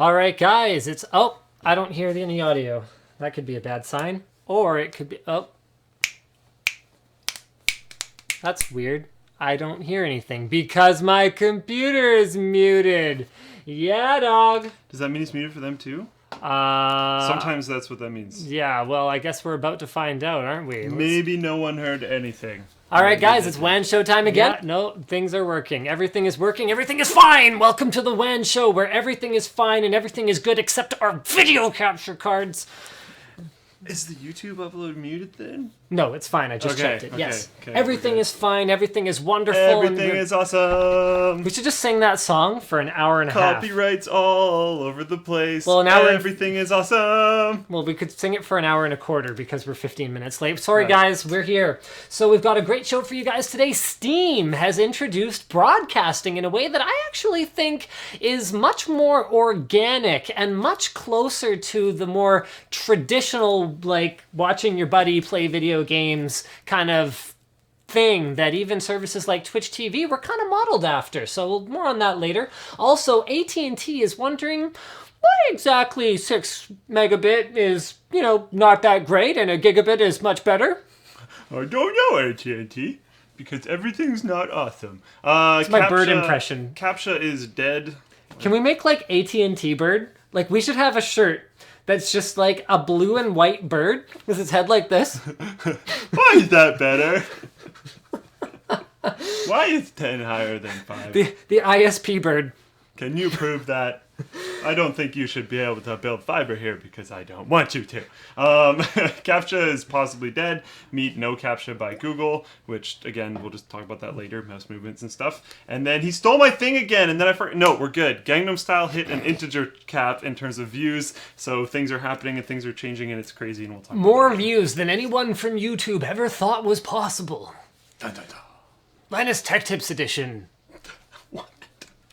All right, guys, it's... Oh, I don't hear any audio. That could be a bad sign. Or it could be... Oh. That's weird. I don't hear anything because my computer is muted. Yeah, dog. Does that mean it's muted for them too? Sometimes that's what that means. Yeah, well, I guess we're about to find out, aren't we? Maybe no one heard anything. All right, guys, it's WAN show time again. Yeah, no, things are working. Everything is working. Everything is fine. Welcome to the WAN show where everything is fine and everything is good except our video capture cards. Is the YouTube upload muted then? No, it's fine. I just checked it. Yes. Okay, everything is fine. Everything is wonderful. Everything is awesome. We should just sing that song for an hour and a half. Copyrights all over the place. Well, an hour. Everything is awesome. Well, we could sing it for an hour and a quarter because we're 15 minutes late. Sorry, guys. We're here. So we've got a great show for you guys today. Steam has introduced broadcasting in a way that I actually think is much more organic and much closer to the more traditional, like, watching your buddy play video games kind of thing that even services like Twitch TV were kind of modeled after. So more on that later. Also, AT&T is wondering why exactly 6 megabit is, not that great and a gigabit is much better. I don't know, AT&T, because everything's not awesome. It's my bird impression. Captcha is dead. Can we make like AT&T bird? Like we should have a shirt that's just like a blue and white bird with its head like this. Why is that better? Why is 10 higher than 5? The ISP bird. Can you prove that? I don't think you should be able to build fiber here because I don't want you to. Captcha is possibly dead. Meet No Captcha by Google, which, again, we'll just talk about that later, mouse movements and stuff. And then he stole my thing again, and then I forgot. No, we're good. Gangnam Style hit an integer cap in terms of views, so things are happening and things are changing, and it's crazy, and we'll talk about more views than anyone from YouTube ever thought was possible. Dun, dun, dun. Linus Tech Tips Edition. What?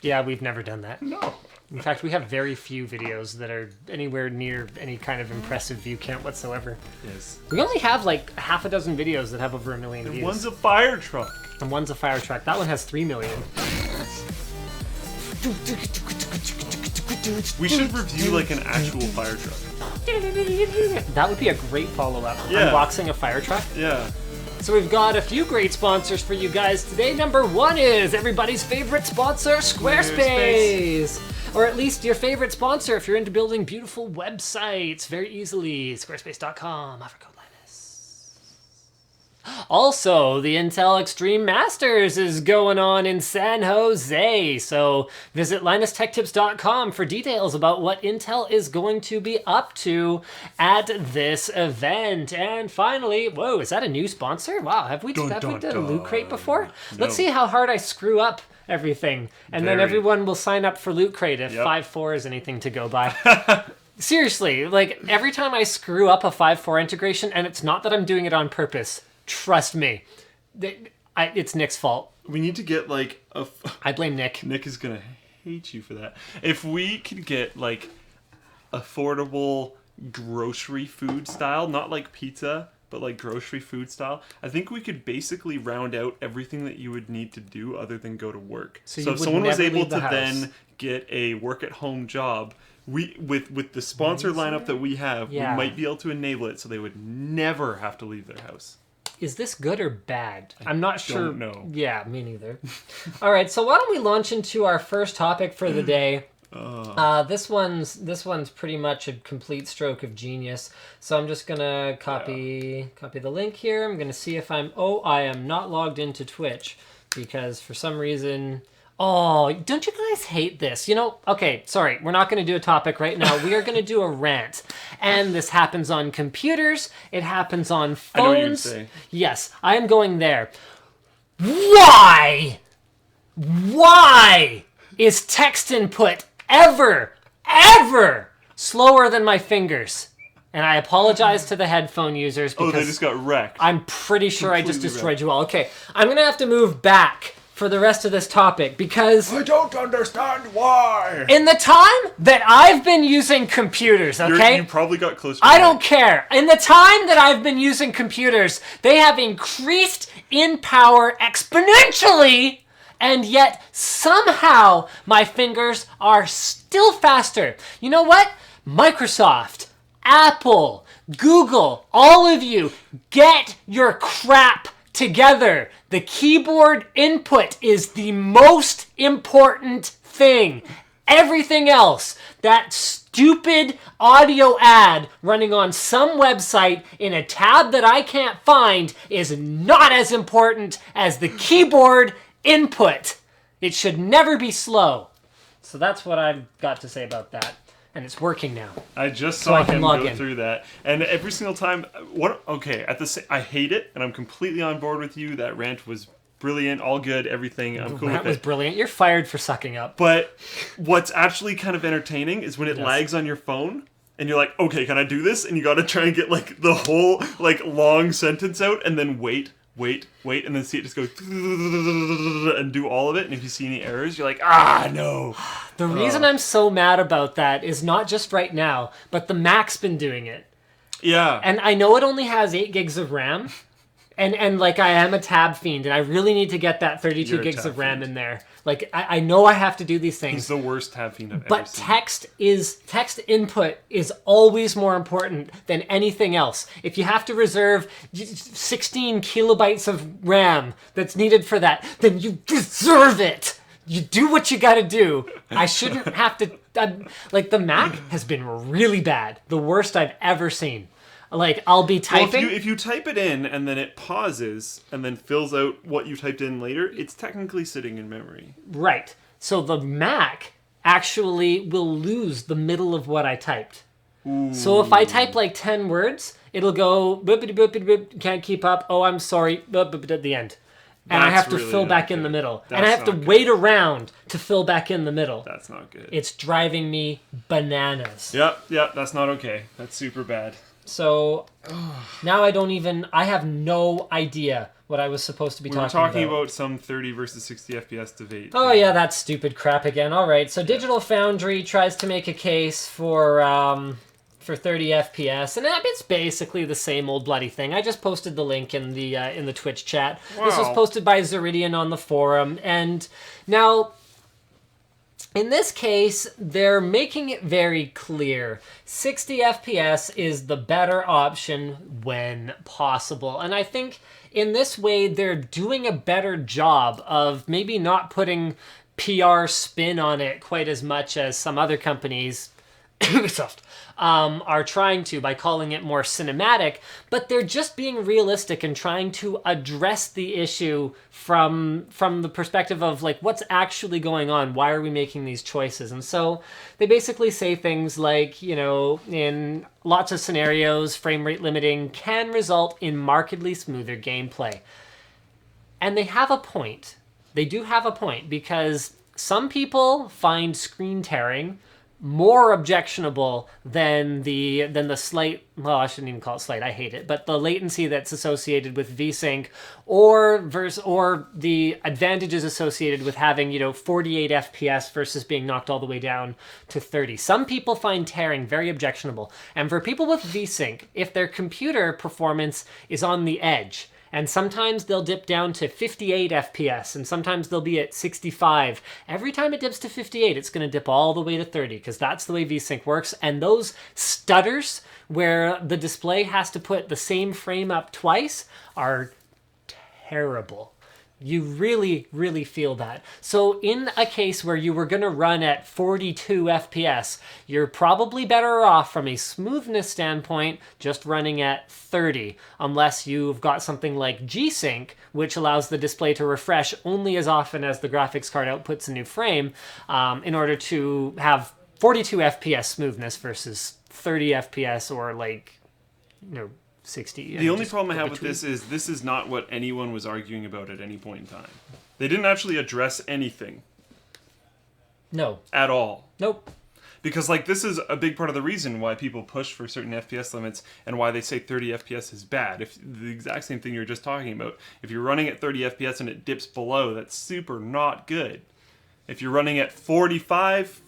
Yeah, we've never done that. No. In fact, we have very few videos that are anywhere near any kind of impressive view count whatsoever. Yes. We only have like half a dozen videos that have over 1 million views. One's a fire truck. And one's a fire truck. That one has 3 million. We should review like an actual fire truck. That would be a great follow-up. Yeah. Unboxing a fire truck. Yeah. So we've got a few great sponsors for you guys today. Number 1 is everybody's favorite sponsor, Squarespace. Or at least your favorite sponsor if you're into building beautiful websites very easily. Squarespace.com. Offer code Linus. Also, the Intel Extreme Masters is going on in San Jose. So visit linustechtips.com for details about what Intel is going to be up to at this event. And finally, whoa, is that a new sponsor? Wow, have we done LootCrate before? No. Let's see how hard I screw up everything, and then everyone will sign up for LootCrate if 5.4 is anything to go by. Seriously, like every time I screw up a 5.4 integration, and it's not that I'm doing it on purpose, trust me, it's Nick's fault. We need to get like I blame Nick. Nick is gonna hate you for that. If we could get like affordable grocery food style, not like pizza, but like grocery food style, I think we could basically round out everything that you would need to do other than go to work. So if someone was able to then get a work at home job, with the sponsor lineup that we have, we might be able to enable it so they would never have to leave their house. Is this good or bad? I'm not sure. Don't know. Yeah, me neither. All right, so why don't we launch into our first topic for the day? This one's pretty much a complete stroke of genius. So I'm just gonna copy the link here. I'm gonna see if I am not logged into Twitch because for some reason. Oh, don't you guys hate this? Okay, sorry, we're not going to do a topic right now. We are going to do a rant. And this happens on computers. It happens on phones. I know what you're going to say. Yes, I am going there. Why is text input ever slower than my fingers? And I apologize to the headphone users because they just got wrecked. I'm pretty sure I just destroyed you all. Okay, I'm going to have to move back for the rest of this topic because I don't understand why. In the time that I've been using computers, okay? You probably got closer. I don't care. In the time that I've been using computers, they have increased in power exponentially, and yet somehow my fingers are still still faster. You know what? Microsoft, Apple, Google, all of you, get your crap together. The keyboard input is the most important thing. Everything else, that stupid audio ad running on some website in a tab that I can't find, is not as important as the keyboard input. It should never be slow. So that's what I've got to say about that. And it's working now. I just saw him go through that, and every single time, I hate it, and I'm completely on board with you. That rant was brilliant, all good, everything. I'm cool with it. That was brilliant. You're fired for sucking up. But what's actually kind of entertaining is when it lags on your phone, and you're like, okay, can I do this? And you got to try and get like the whole like long sentence out, and then wait, and then see it just go and do all of it. And if you see any errors, you're like, no. The reason I'm so mad about that is not just right now, but the Mac's been doing it. Yeah. And I know it only has 8 gigs of RAM, and like I am a tab fiend, and I really need to get that 32 gigs of RAM in there. Like I know I have to do these things. He's the worst tab fiend I've ever seen. But text input is always more important than anything else. If you have to reserve 16 kilobytes of RAM that's needed for that, then you deserve it. You do what you gotta do. I shouldn't have to... like, the Mac has been really bad. The worst I've ever seen. Like, I'll be typing... Well, if you type it in, and then it pauses, and then fills out what you typed in later, it's technically sitting in memory. Right. So the Mac actually will lose the middle of what I typed. Ooh. So if I type, like, 10 words, it'll go... boopity boopity boop, can't keep up, oh, I'm sorry, boop, boop, at the end. And I have to fill back in the middle. And I have to wait around to fill back in the middle. That's not good. It's driving me bananas. Yep, that's not okay. That's super bad. So now I have no idea what I was supposed to be talking about. We were talking about some 30 versus 60 FPS debate. Oh yeah, that stupid crap again. All right, so Digital Foundry tries to make a case for 30 FPS, and it's basically the same old bloody thing. I just posted the link in the Twitch chat. Wow. This was posted by Zeridian on the forum, and now in this case, they're making it very clear. 60 FPS is the better option when possible, and I think in this way they're doing a better job of maybe not putting PR spin on it quite as much as some other companies are trying to by calling it more cinematic, but they're just being realistic and trying to address the issue from the perspective of like what's actually going on. Why are we making these choices? And so they basically say things like, you know, in lots of scenarios, frame rate limiting can result in markedly smoother gameplay. And they have a point. They do have a point, because some people find screen tearing more objectionable than the slight, well, I shouldn't even call it slight, I hate it, but the latency that's associated with VSync, or the advantages associated with having, 48 FPS versus being knocked all the way down to 30. Some people find tearing very objectionable. And for people with VSync, if their computer performance is on the edge, and sometimes they'll dip down to 58 FPS, and sometimes they'll be at 65. Every time it dips to 58, it's going to dip all the way to 30, because that's the way VSync works. And those stutters, where the display has to put the same frame up twice, are terrible. You really, really feel that. So in a case where you were going to run at 42 FPS, you're probably better off from a smoothness standpoint just running at 30, unless you've got something like G-Sync, which allows the display to refresh only as often as the graphics card outputs a new frame, in order to have 42 FPS smoothness versus 30 FPS or 60. The only problem I have with this is not what anyone was arguing about at any point in time. They didn't actually address anything. No. At all. Nope. Because this is a big part of the reason why people push for certain FPS limits and why they say 30 FPS is bad. If the exact same thing you were just talking about. If you're running at 30 FPS and it dips below, that's super not good. If you're running at 45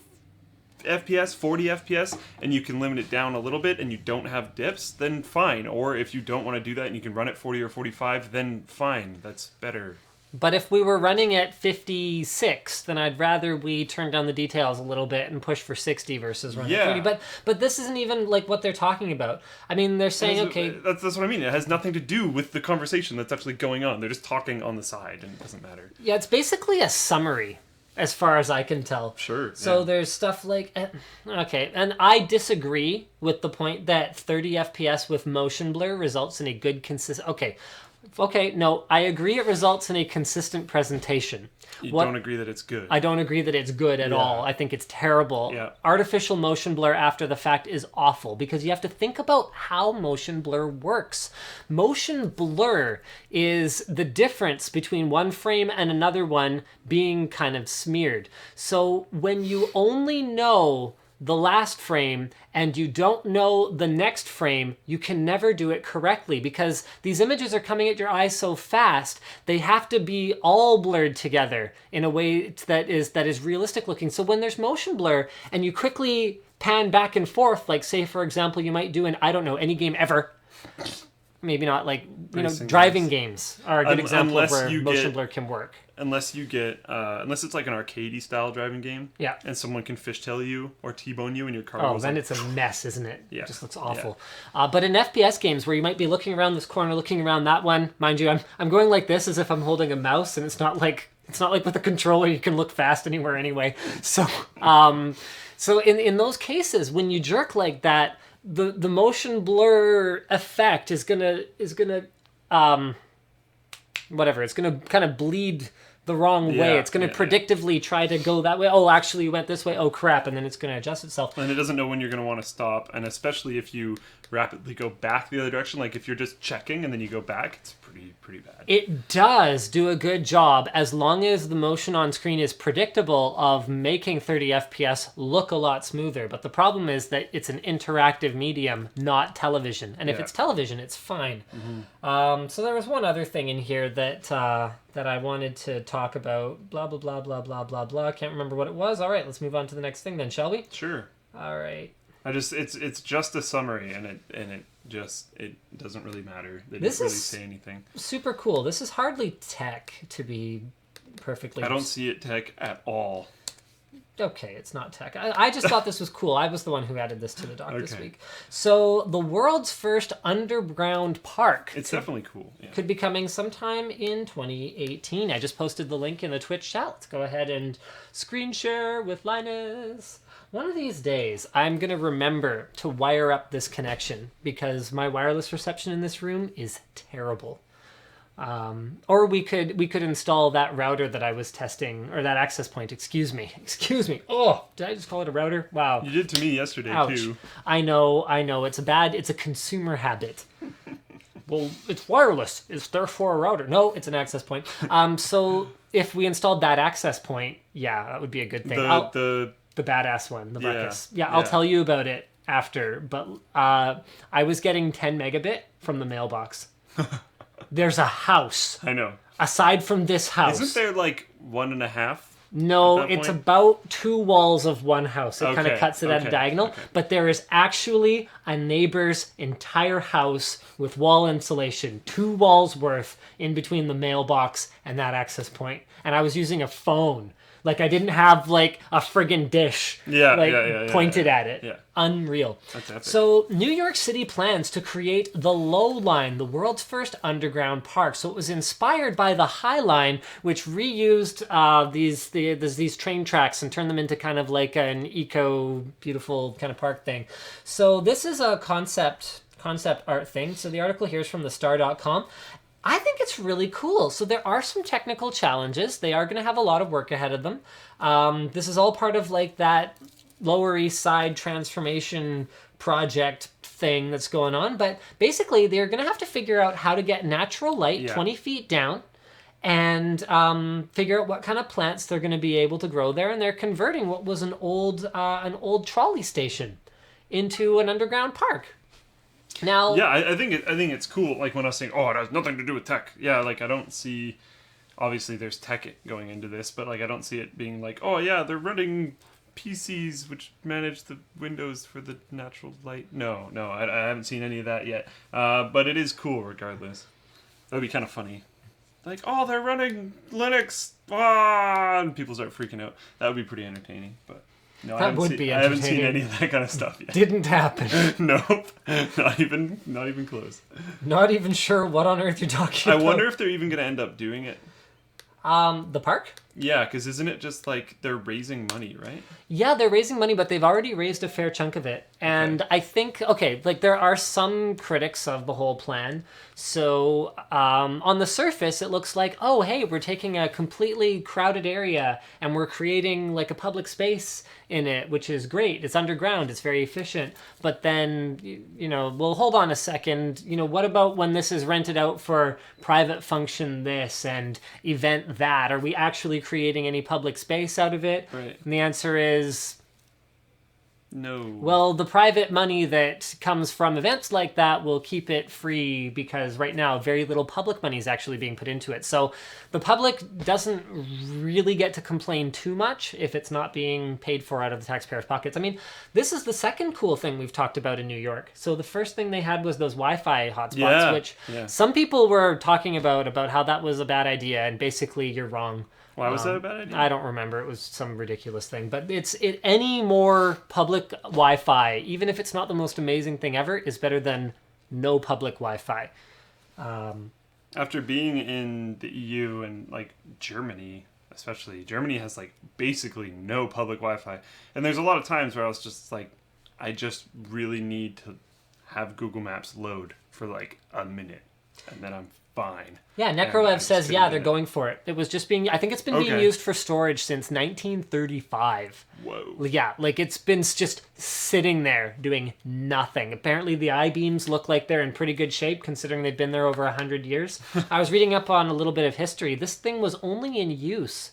FPS, 40 FPS, and you can limit it down a little bit and you don't have dips, then fine. Or if you don't want to do that and you can run at 40 or 45, then fine. That's better. But if we were running at 56, then I'd rather we turn down the details a little bit and push for 60 versus running 30. But this isn't even like what they're talking about. I mean, they're saying, okay... That's what I mean. It has nothing to do with the conversation that's actually going on. They're just talking on the side, and it doesn't matter. Yeah, it's basically a summary, as far as I can tell. Sure. So there's stuff like... Okay, and I disagree with the point that 30 FPS with motion blur results in a good, consistent... Okay, no, I agree it results in a consistent presentation. You don't agree that it's good. I don't agree that it's good at all. I think it's terrible. Yeah. Artificial motion blur after the fact is awful because you have to think about how motion blur works. Motion blur is the difference between one frame and another one being kind of smeared. So when you only know the last frame and you don't know the next frame, you can never do it correctly because these images are coming at your eyes so fast, they have to be all blurred together in a way that is realistic looking. So when there's motion blur and you quickly pan back and forth, like say for example you might do in, I don't know, any game ever, maybe not like, driving games are a good example of where motion blur can work. Unless you get, unless it's like an arcadey style driving game, and someone can fishtail you or T-bone you and your car. Oh, then it's a mess, isn't it? Yeah, it just looks awful. Yeah. But in FPS games, where you might be looking around this corner, looking around that one, mind you, I'm going like this as if I'm holding a mouse, and it's not like with a controller you can look fast anywhere anyway. So, so in those cases, when you jerk like that, the motion blur effect is gonna whatever. It's gonna kind of bleed the wrong way. It's going to predictively try to go that way. Oh, actually you went this way. Oh, crap. And then it's going to adjust itself. And it doesn't know when you're going to want to stop. And especially if you rapidly go back the other direction, like if you're just checking and then you go back, it's pretty bad. It does do a good job as long as the motion on screen is predictable of making 30 FPS look a lot smoother. But the problem is that it's an interactive medium, not television. And if it's television, it's fine. Mm-hmm. So there was one other thing in here that I wanted to talk about. Blah, blah, blah, blah, blah, blah, blah. Can't remember what it was. All right, let's move on to the next thing then, shall we? Sure. All right. It's just a summary, and it doesn't really matter. They didn't really say anything. Super cool. This is hardly tech, to be perfectly. I don't see it tech at all. Okay, it's not tech. I just thought this was cool. I was the one who added this to the doc this week. So the world's first underground park. It's definitely cool. Yeah. Could be coming sometime in 2018. I just posted the link in the Twitch chat. Let's go ahead and screen share with Linus. One of these days, I'm going to remember to wire up this connection because my wireless reception in this room is terrible. Or we could install that router that I was testing, or that access point, excuse me. Oh, did I just call it a router? Wow. You did to me yesterday, too. I know. It's a consumer habit. Well, it's wireless. It's therefore a router. No, it's an access point. So if we installed that access point, that would be a good thing. The badass one, the ruckus. I'll tell you about it after, but I was getting 10 megabit from the mailbox. There's a house. I know. Aside from this house. Isn't there like 1.5? No, it's about 2 walls of one house. It kind of cuts it at a diagonal. Okay. But there is actually a neighbor's entire house with wall insulation, 2 walls worth in between the mailbox and that access point. And I was using a phone. Like, I didn't have, like, a friggin' dish pointed at it. Yeah. Unreal. That's epic. So, New York City plans to create the Low Line, the world's first underground park. So, it was inspired by the High Line, which reused these train tracks and turned them into kind of like an beautiful kind of park thing. So, this is a concept art thing. So, the article here is from thestar.com. I think it's really cool. So there are some technical challenges. They are going to have a lot of work ahead of them. This is all part of like that Lower East Side transformation project thing that's going on. But basically, they're going to have to figure out how to get natural light 20 feet down and figure out what kind of plants they're going to be able to grow there. And they're converting what was an old trolley station into an underground park. Now, I think it's cool. Like when I was saying, it has nothing to do with tech. Yeah, like I don't see. Obviously, there's tech going into this, but like I don't see it being like, they're running PCs which manage the windows for the natural light. No, I haven't seen any of that yet. But it is cool regardless. That would be kind of funny. like, oh, they're running Linux, and people start freaking out. That would be pretty entertaining, but no, That would be I haven't seen entertaining. any of that kind of stuff yet. Didn't happen. Nope, not even close. Not even sure what on earth you're talking I about. wonder if they're even going to end up doing it. The park? Yeah, because isn't it just like they're raising money, right? Yeah, they're raising money, but they've already raised a fair chunk of it. And I think, like there are some critics of the whole plan. So on the surface, it looks like, oh, hey, we're taking a completely crowded area and we're creating like a public space in it, which is great. It's underground. It's very efficient. But then, well, hold on a second. What about when this is rented out for private function this and event that? Are we actually creating any public space out of it? Right. And the answer is no. well, the private money that comes from events like that will keep it free because right now very little public money is actually being put into it. So the public doesn't really get to complain too much if it's not being paid for out of the taxpayers' pockets. I mean, this is the second cool thing we've talked about in New York. So the first thing they had was those Wi-Fi hotspots, which some people were talking about how that was a bad idea, and basically you're wrong. Why was that a bad idea? I don't remember. It was some ridiculous thing. But any more public Wi-Fi, even if it's not the most amazing thing ever, is better than no public Wi-Fi. After being in the EU and like Germany, especially, Germany has like basically no public Wi-Fi. And there's a lot of times where I was just like, I just really need to have Google Maps load for like a minute and then I'm fine. Yeah, Necrolev says, they're going for it. It was just I think it's been being used for storage since 1935. Whoa. Yeah, like it's been just sitting there doing nothing. Apparently the I-beams look like they're in pretty good shape considering they've been there over 100 years. I was reading up on a little bit of history. This thing was only in use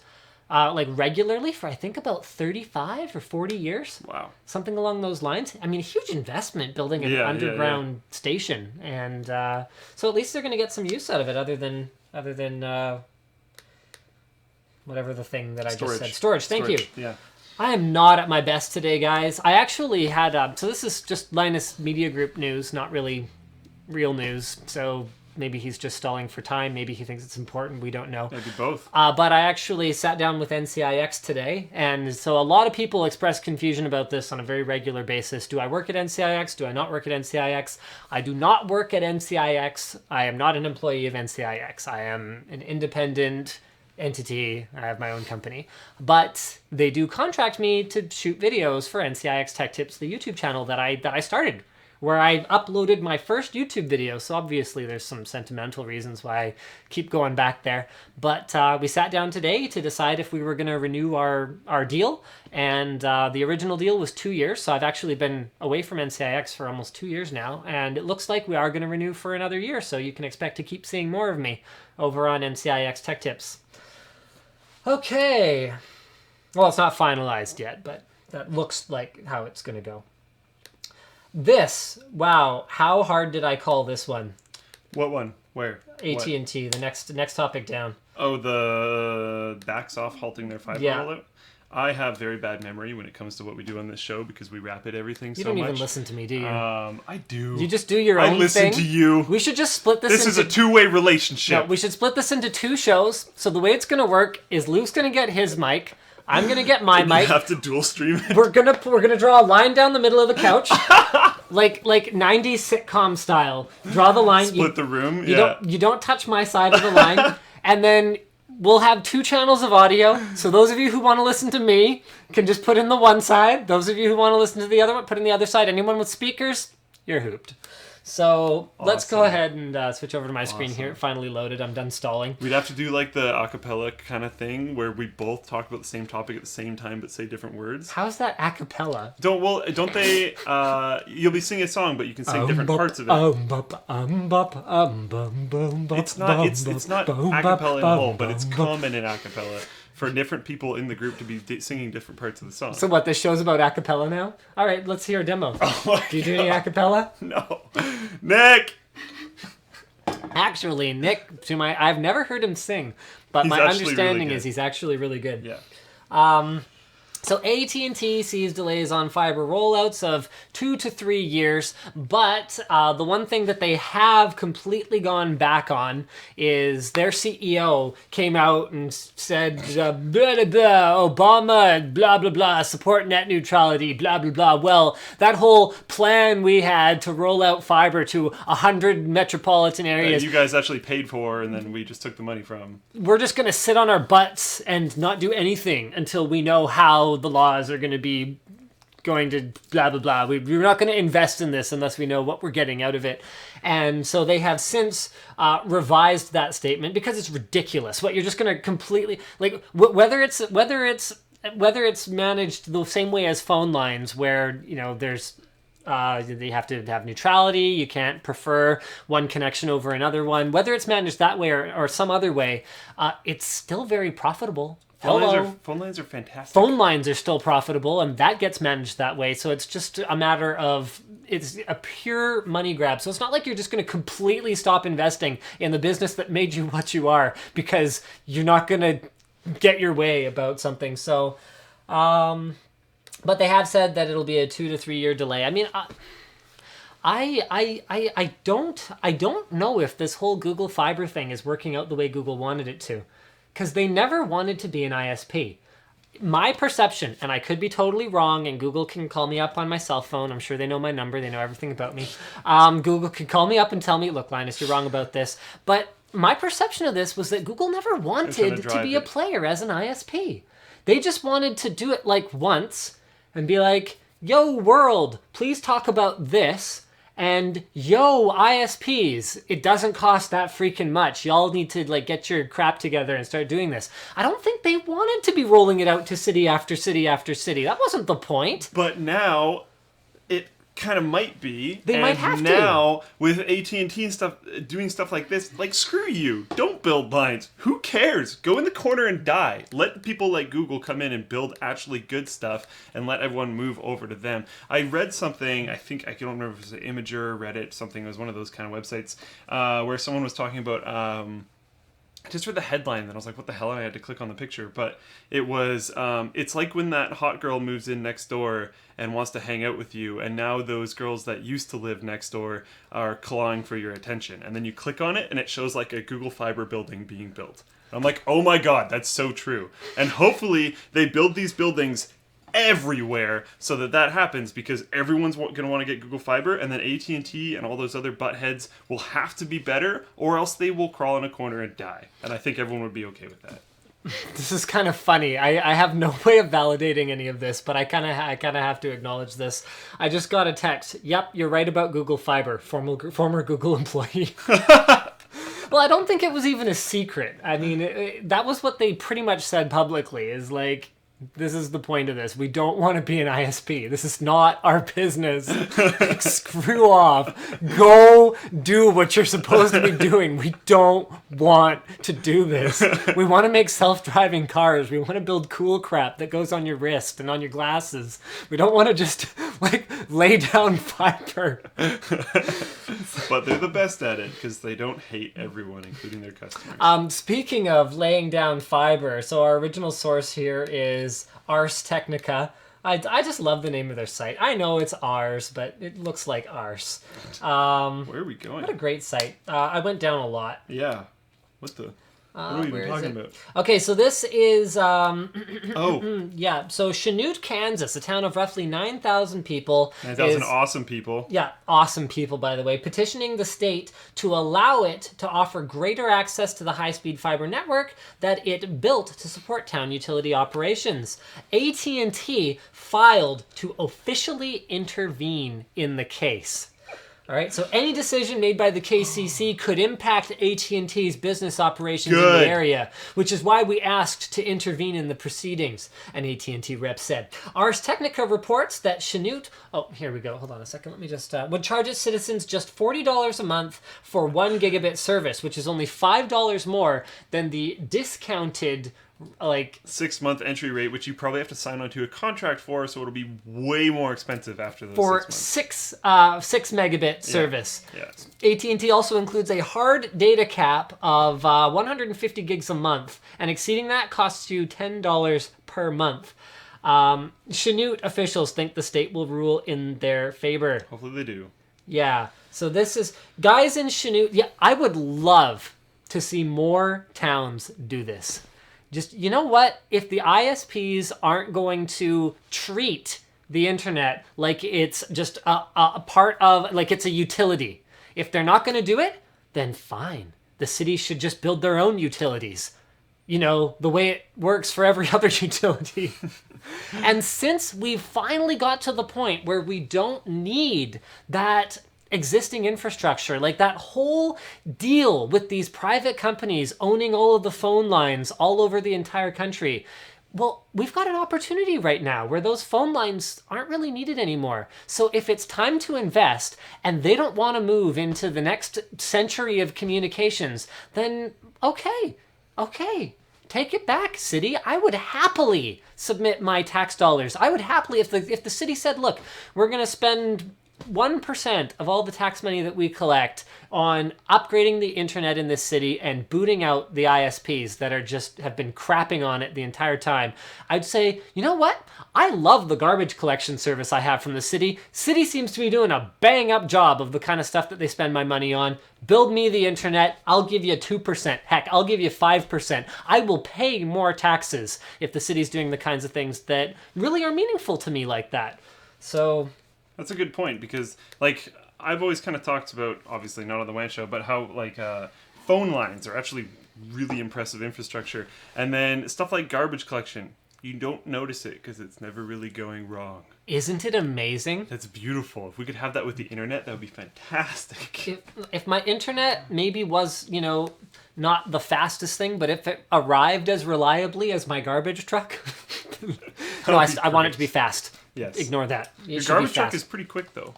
regularly for I think about 35 or 40 years. Wow. Something along those lines. I mean, a huge investment building an underground station, and so at least they're going to get some use out of it, other than whatever the thing that I just said. Storage. Thank you. Yeah. I am not at my best today, guys. I actually had so this is just Linus Media Group news, not really real news. So maybe he's just stalling for time. Maybe he thinks it's important. We don't know. Maybe both. But I actually sat down with NCIX today. And so a lot of people express confusion about this on a very regular basis. Do I work at NCIX? Do I not work at NCIX? I do not work at NCIX. I am not an employee of NCIX. I am an independent entity. I have my own company. But they do contract me to shoot videos for NCIX Tech Tips, the YouTube channel that I started, where I uploaded my first YouTube video. So obviously there's some sentimental reasons why I keep going back there. But we sat down today to decide if we were going to renew our deal. And the original deal was 2 years. So I've actually been away from NCIX for almost 2 years now. And it looks like we are going to renew for another year. So you can expect to keep seeing more of me over on NCIX Tech Tips. Okay. Well, it's not finalized yet, but that looks like how it's going to go. This, wow, how hard did I call this one? What one? Where? AT&T, the next topic down. Oh, the backs off halting their fibre rollout? I have very bad memory when it comes to what we do on this show because we rapid everything so much. You don't even listen to me, do you? I do. You just do your own thing? I listen to you. We should just split this This is a two-way relationship. No, we should split this into 2 shows. So the way it's going to work is Luke's going to get his mic. I'm going to get my mic. You have to dual stream it. We're gonna draw a line down the middle of the couch. like 90s sitcom style. Draw the line. Split the room. You don't touch my side of the line. And then we'll have 2 channels of audio. So those of you who want to listen to me can just put in the one side. Those of you who want to listen to the other one, put in the other side. Anyone with speakers, you're hooped. So let's go ahead and switch over to my screen here. It finally loaded. I'm done stalling. We'd have to do like the acapella kind of thing where we both talk about the same topic at the same time but say different words. How's that acapella? Don't they? You'll be singing a song, but you can sing different parts of it. It's not acapella in whole, but it's common in acapella for different people in the group to be singing different parts of the song. So what, this show's about acapella now? All right, let's hear a demo. Do you do any acapella? No. Nick! Actually, Nick, I've never heard him sing, but my understanding is he's actually really good. Yeah. So AT&T sees delays on fiber rollouts of 2 to 3 years, but the one thing that they have completely gone back on is their CEO came out and said, blah, blah, blah, Obama, blah, blah, blah, support net neutrality, blah, blah, blah. Well, that whole plan we had to roll out fiber to 100 metropolitan areas. You guys actually paid for, and then we just took the money from. We're just going to sit on our butts and not do anything until we know how the laws are going to be going to blah, blah, blah. We're not going to invest in this unless we know what we're getting out of it. And so they have since revised that statement because it's ridiculous. What you're just going to completely, like, whether it's managed the same way as phone lines where, you know, there's you have to have neutrality. You can't prefer one connection over another one. Whether it's managed that way or some other way, it's still very profitable. Phone lines are fantastic. Phone lines are still profitable, and that gets managed that way. So it's just a matter of, it's a pure money grab. So it's not like you're just going to completely stop investing in the business that made you what you are because you're not going to get your way about something. So, but they have said that it'll be a 2 to 3 year delay. I mean, I don't know if this whole Google Fiber thing is working out the way Google wanted it to. Because they never wanted to be an ISP. My perception, and I could be totally wrong, and Google can call me up on my cell phone. I'm sure they know my number. They know everything about me. Google can call me up and tell me, look, Linus, you're wrong about this. But my perception of this was that Google never wanted to be a player as an ISP. They just wanted to do it like once and be like, yo, world, please talk about this. And yo, ISPs, it doesn't cost that freaking much. Y'all need to like get your crap together and start doing this. I don't think they wanted to be rolling it out to city after city after city. That wasn't the point. But now it kind of might be. They might have to. Now with AT&T and stuff doing stuff like this, like screw you. Don't build lines. Who cares? Go in the corner and die. Let people like Google come in and build actually good stuff and let everyone move over to them. I read something, I don't remember if it was an Imager, Reddit, something. It was one of those kind of websites where someone was talking about I just read the headline and I was like, what the hell? And I had to click on the picture. But it was, it's like when that hot girl moves in next door and wants to hang out with you. And now those girls that used to live next door are clawing for your attention. And then you click on it and it shows like a Google Fiber building being built. I'm like, oh my God, that's so true. And hopefully they build these buildings everywhere so that happens because everyone's going to want to get Google Fiber, and then AT&T and all those other buttheads will have to be better or else they will crawl in a corner and die. And I think everyone would be okay with that. This is kind of funny. I have no way of validating any of this, but I kind of have to acknowledge this. I just got a text. Yep, you're right about Google Fiber. Former Google employee. Well, I don't think it was even a secret. I mean, that was what they pretty much said publicly, is like, this is the point of this. We don't want to be an ISP. This is not our business. Screw off. Go do what you're supposed to be doing. We don't want to do this. We want to make self-driving cars. We want to build cool crap that goes on your wrist and on your glasses. We don't want to just like lay down fiber. But they're the best at it because they don't hate everyone, including their customers. Speaking of laying down fiber, so our original source here is Ars Technica. I just love the name of their site. I know it's Ars, but it looks like Ars. Where are we going? What a great site. I went down a lot. Yeah. What the... What are we even talking about? Okay, so this is... oh. Yeah, so Chanute, Kansas, a town of roughly 9,000 people. 9,000 awesome people. Yeah, awesome people, by the way, petitioning the state to allow it to offer greater access to the high-speed fiber network that it built to support town utility operations. AT&T filed to officially intervene in the case. All right, so any decision made by the KCC could impact AT&T's business operations in the area, which is why we asked to intervene in the proceedings, an AT&T rep said. Ars Technica reports that Chanute, oh, here we go, hold on a second, let me just, would charge its citizens just $40 a month for 1 gigabit service, which is only $5 more than the discounted 6-month entry rate, which you probably have to sign onto a contract for, so it'll be way more expensive after those for 6 months. 6 megabit service. Yeah. AT&T also includes a hard data cap of 150 gigs a month, and exceeding that costs you $10 per month. Chanute officials think the state will rule in their favor. Hopefully they do. Yeah. So this is guys in Chanute. Yeah, I would love to see more towns do this. Just, you know what? If the ISPs aren't going to treat the internet like it's just a part of, like it's a utility. If they're not going to do it, then fine. The cities should just build their own utilities. You know, the way it works for every other utility. And since we've finally got to the point where we don't need that existing infrastructure, like that whole deal with these private companies owning all of the phone lines all over the entire country, well, we've got an opportunity right now where those phone lines aren't really needed anymore. So if it's time to invest and they don't want to move into the next century of communications, then okay, take it back, city. I would happily submit my tax dollars. I would happily, if the city said, look, we're going to spend 1% of all the tax money that we collect on upgrading the internet in this city and booting out the ISPs that have been crapping on it the entire time, I'd say, you know what? I love the garbage collection service I have from the city. City seems to be doing a bang up job of the kind of stuff that they spend my money on. Build me the internet. I'll give you 2%. Heck, I'll give you 5%. I will pay more taxes if the city's doing the kinds of things that really are meaningful to me like that. So that's a good point, because like I've always kind of talked about, obviously not on the WAN show, but how like phone lines are actually really impressive infrastructure, and then stuff like garbage collection, you don't notice it because it's never really going wrong. Isn't it amazing? That's beautiful. If we could have that with the internet, that would be fantastic. If my internet maybe was, you know, not the fastest thing, but if it arrived as reliably as my garbage truck, no, I want it to be fast. Yes. Ignore that. Your garbage truck is pretty quick, though.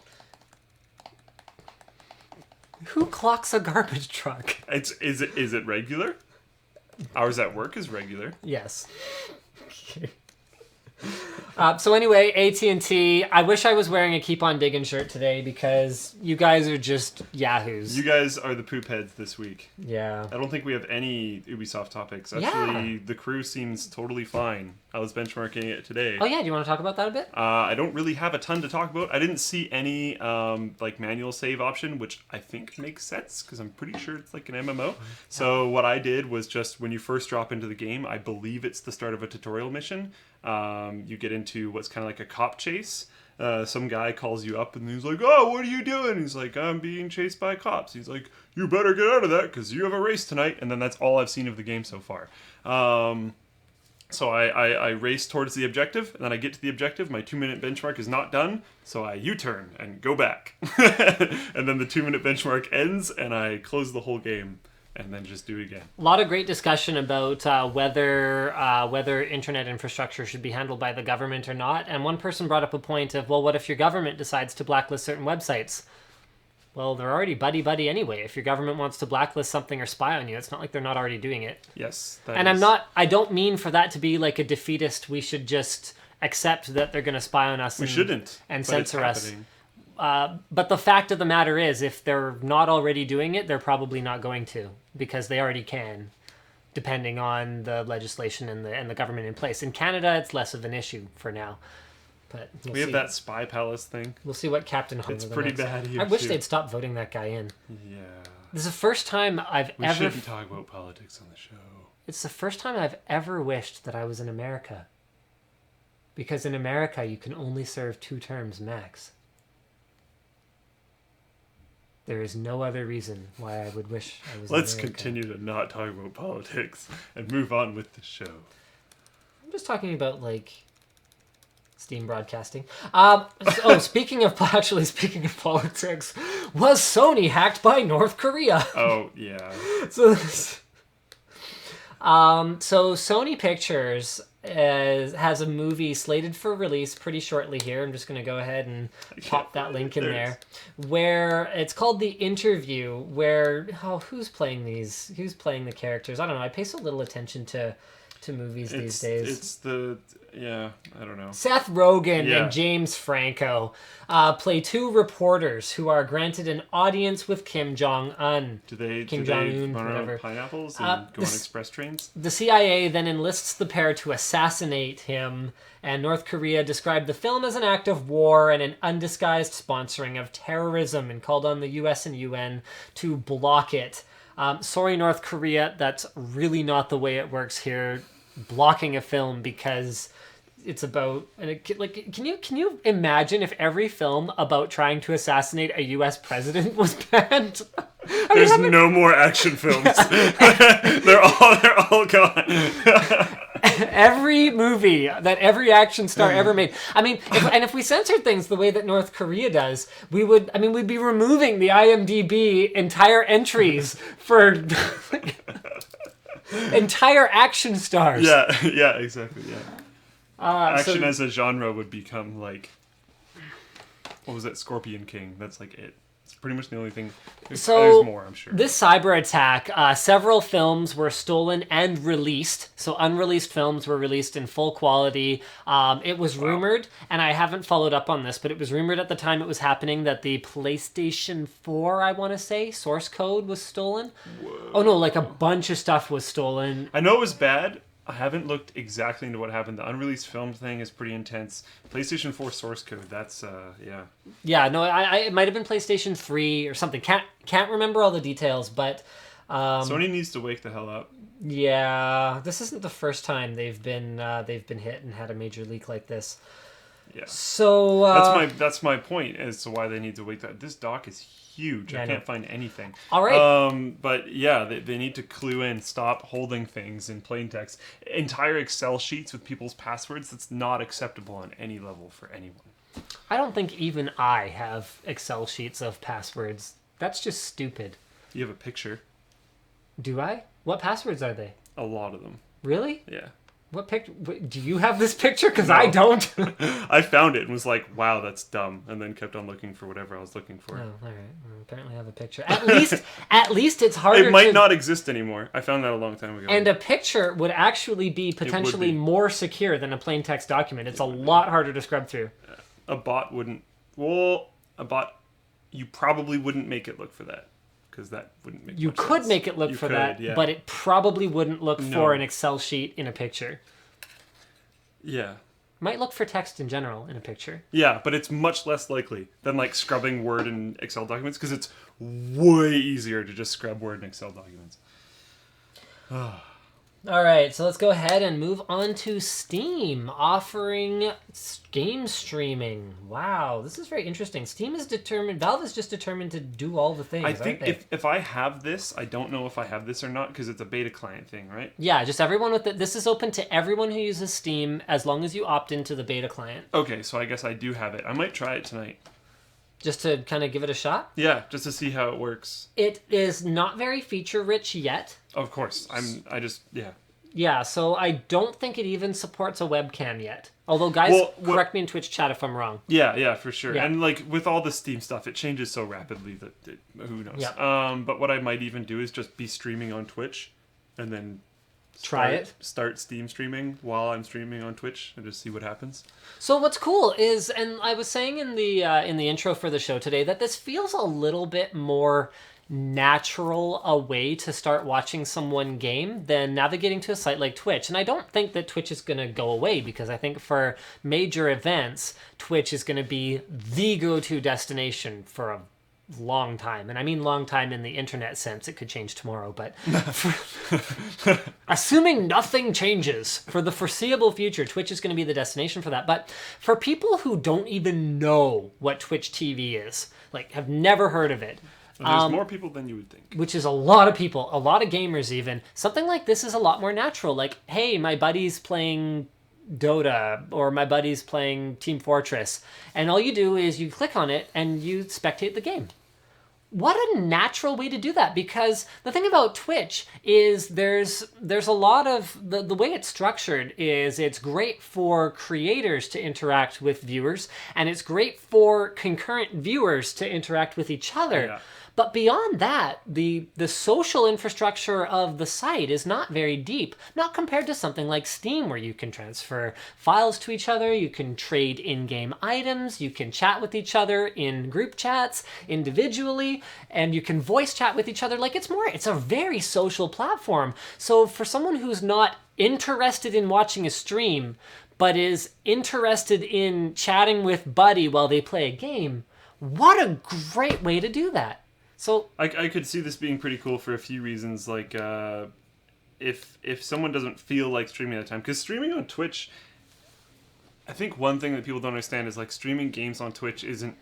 Who clocks a garbage truck? Is it regular? Ours at work is regular. Yes. Okay. So anyway, AT&T, I wish I was wearing a Keep On Digging shirt today because you guys are just yahoos. You guys are the poop heads this week. Yeah. I don't think we have any Ubisoft topics. Actually, the crew seems totally fine. I was benchmarking it today. Oh yeah, do you want to talk about that a bit? I don't really have a ton to talk about. I didn't see any like manual save option, which I think makes sense because I'm pretty sure it's like an MMO. So what I did was just when you first drop into the game, I believe it's the start of a tutorial mission. You get into what's kind of like a cop chase. Some guy calls you up and he's like, "Oh, what are you doing?" He's like, "I'm being chased by cops." He's like, "You better get out of that because you have a race tonight." And then that's all I've seen of the game so far. So I race towards the objective, and then I get to the objective. My 2-minute benchmark is not done, so I U-turn and go back. And then the 2-minute benchmark ends, and I close the whole game. And then just do it again. A lot of great discussion about whether internet infrastructure should be handled by the government or not. And one person brought up a point of, well, what if your government decides to blacklist certain websites? Well, they're already buddy-buddy anyway. If your government wants to blacklist something or spy on you, it's not like they're not already doing it. Yes. And I don't mean for that to be like a defeatist, we should just accept that they're going to spy on us and censor us. But the fact of the matter is, if they're not already doing it, they're probably not going to, because they already can, depending on the legislation and the government in place. In Canada, it's less of an issue for now. But we have that Spy Palace thing. We'll see what Captain Hunger. It's pretty bad here. I wish they'd stop voting that guy in. Yeah. This is the first time we shouldn't talk about politics on the show. It's the first time I've ever wished that I was in America. Because in America, you can only serve 2 terms max. There is no other reason why I would wish I was in America. Let's continue to not talk about politics and move on with the show. I'm just talking about, like, Steam broadcasting. Speaking of politics, was Sony hacked by North Korea? Oh, yeah. So Sony Pictures has a movie slated for release pretty shortly here. I'm just going to go ahead and pop that link in there. Where it's called The Interview, where... who's playing these? Who's playing the characters? I don't know. I pay so little attention to to movies these days. It's I don't know. Seth Rogen and James Franco play two reporters who are granted an audience with Kim Jong-un. Do they Jong-un, run around whatever. Pineapples and go on express trains? The CIA then enlists the pair to assassinate him, and North Korea described the film as an act of war and an undisguised sponsoring of terrorism and called on the US and UN to block it. Sorry, North Korea, that's really not the way it works here. Blocking a film because it's about can you imagine if every film about trying to assassinate a U.S. president was banned? There's no more action films. they're all gone. Every movie that every action star ever made. I mean, if we censored things the way that North Korea does, we'd be removing the IMDb entire entries for entire action stars. Yeah, exactly. Yeah. Action as a genre would become like, what was that? Scorpion King. That's like it. It's pretty much the only thing. There's more, I'm sure. This cyber attack, several films were stolen and released. So unreleased films were released in full quality. It was rumored, and I haven't followed up on this, but it was rumored at the time it was happening that the PlayStation 4, I want to say, source code was stolen. Whoa. Oh no, like a bunch of stuff was stolen. I know it was bad. I haven't looked exactly into what happened. The unreleased film thing is pretty intense. PlayStation 4 source code, that's, yeah. Yeah, no, it might have been PlayStation 3 or something. Can't remember all the details, but... Sony needs to wake the hell up. Yeah, this isn't the first time they've been hit and had a major leak like this. Yeah. So... That's my point as to why they need to wake that. This dock is huge. I can't find anything. All right. But yeah, they need to clue in, stop holding things in plain text. Entire Excel sheets with people's passwords, that's not acceptable on any level for anyone. I don't think even I have Excel sheets of passwords. That's just stupid. You have a picture. Do I? What passwords are they? A lot of them. Really? Yeah. What picture? Do you have this picture? Because No. I don't. I found it and was like, wow, that's dumb. And then kept on looking for whatever I was looking for. Oh, all right. Well, apparently I have a picture. At least it's harder It might not exist anymore. I found that a long time ago. And a picture would actually be potentially more secure than a plain text document. It's a lot harder to scrub through. A bot wouldn't... Well, a bot... You probably wouldn't make it look for that. Because that wouldn't make You much could sense. make it look for that, yeah. but it probably wouldn't look No. for an Excel sheet in a picture. Yeah. Might look for text in general in a picture. Yeah, but it's much less likely than like scrubbing Word and Excel documents because it's way easier to just scrub Word and Excel documents. All right, so let's go ahead and move on to Steam, offering game streaming. Wow, this is very interesting. Valve is just determined to do all the things, I think aren't they? if I have this, I don't know if I have this or not because it's a beta client thing, right? Yeah, just everyone with it. This is open to everyone who uses Steam as long as you opt into the beta client. Okay, so I guess I do have it. I might try it tonight. Just to kind of give it a shot? Yeah, just to see how it works. It is not very feature-rich yet. Of course. Yeah. Yeah, so I don't think it even supports a webcam yet. Although, guys, correct me in Twitch chat if I'm wrong. Yeah, for sure. Yeah. And like with all the Steam stuff, it changes so rapidly that who knows. Yeah. But what I might even do is just be streaming on Twitch, and then start Steam streaming while I'm streaming on Twitch, and just see what happens. So what's cool is, and I was saying in the intro for the show today, that this feels a little bit more natural a way to start watching someone game than navigating to a site like Twitch. And I don't think that Twitch is going to go away, because I think for major events, Twitch is going to be the go-to destination for a long time. And I mean long time in the internet sense. It could change tomorrow, but assuming nothing changes for the foreseeable future, Twitch is going to be the destination for that. But for people who don't even know what Twitch TV is, like have never heard of it, There's more people than you would think. which is a lot of people, a lot of gamers even, something like this is a lot more natural. Like, hey, my buddy's playing Dota, or my buddy's playing Team Fortress, and all you do is you click on it and you spectate the game. what a natural way to do that, because the thing about Twitch is there's a lot of the way it's structured is it's great for creators to interact with viewers, and it's great for concurrent viewers to interact with each other. Yeah. But beyond that, the social infrastructure of the site is not very deep, not compared to something like Steam, where you can transfer files to each other, you can trade in-game items, you can chat with each other in group chats, individually, and you can voice chat with each other. Like, it's a very social platform. So for someone who's not interested in watching a stream, but is interested in chatting with Buddy while they play a game, what a great way to do that. So I could see this being pretty cool for a few reasons. Like, if someone doesn't feel like streaming at the time, because streaming on Twitch, I think one thing that people don't understand is like streaming games on Twitch isn't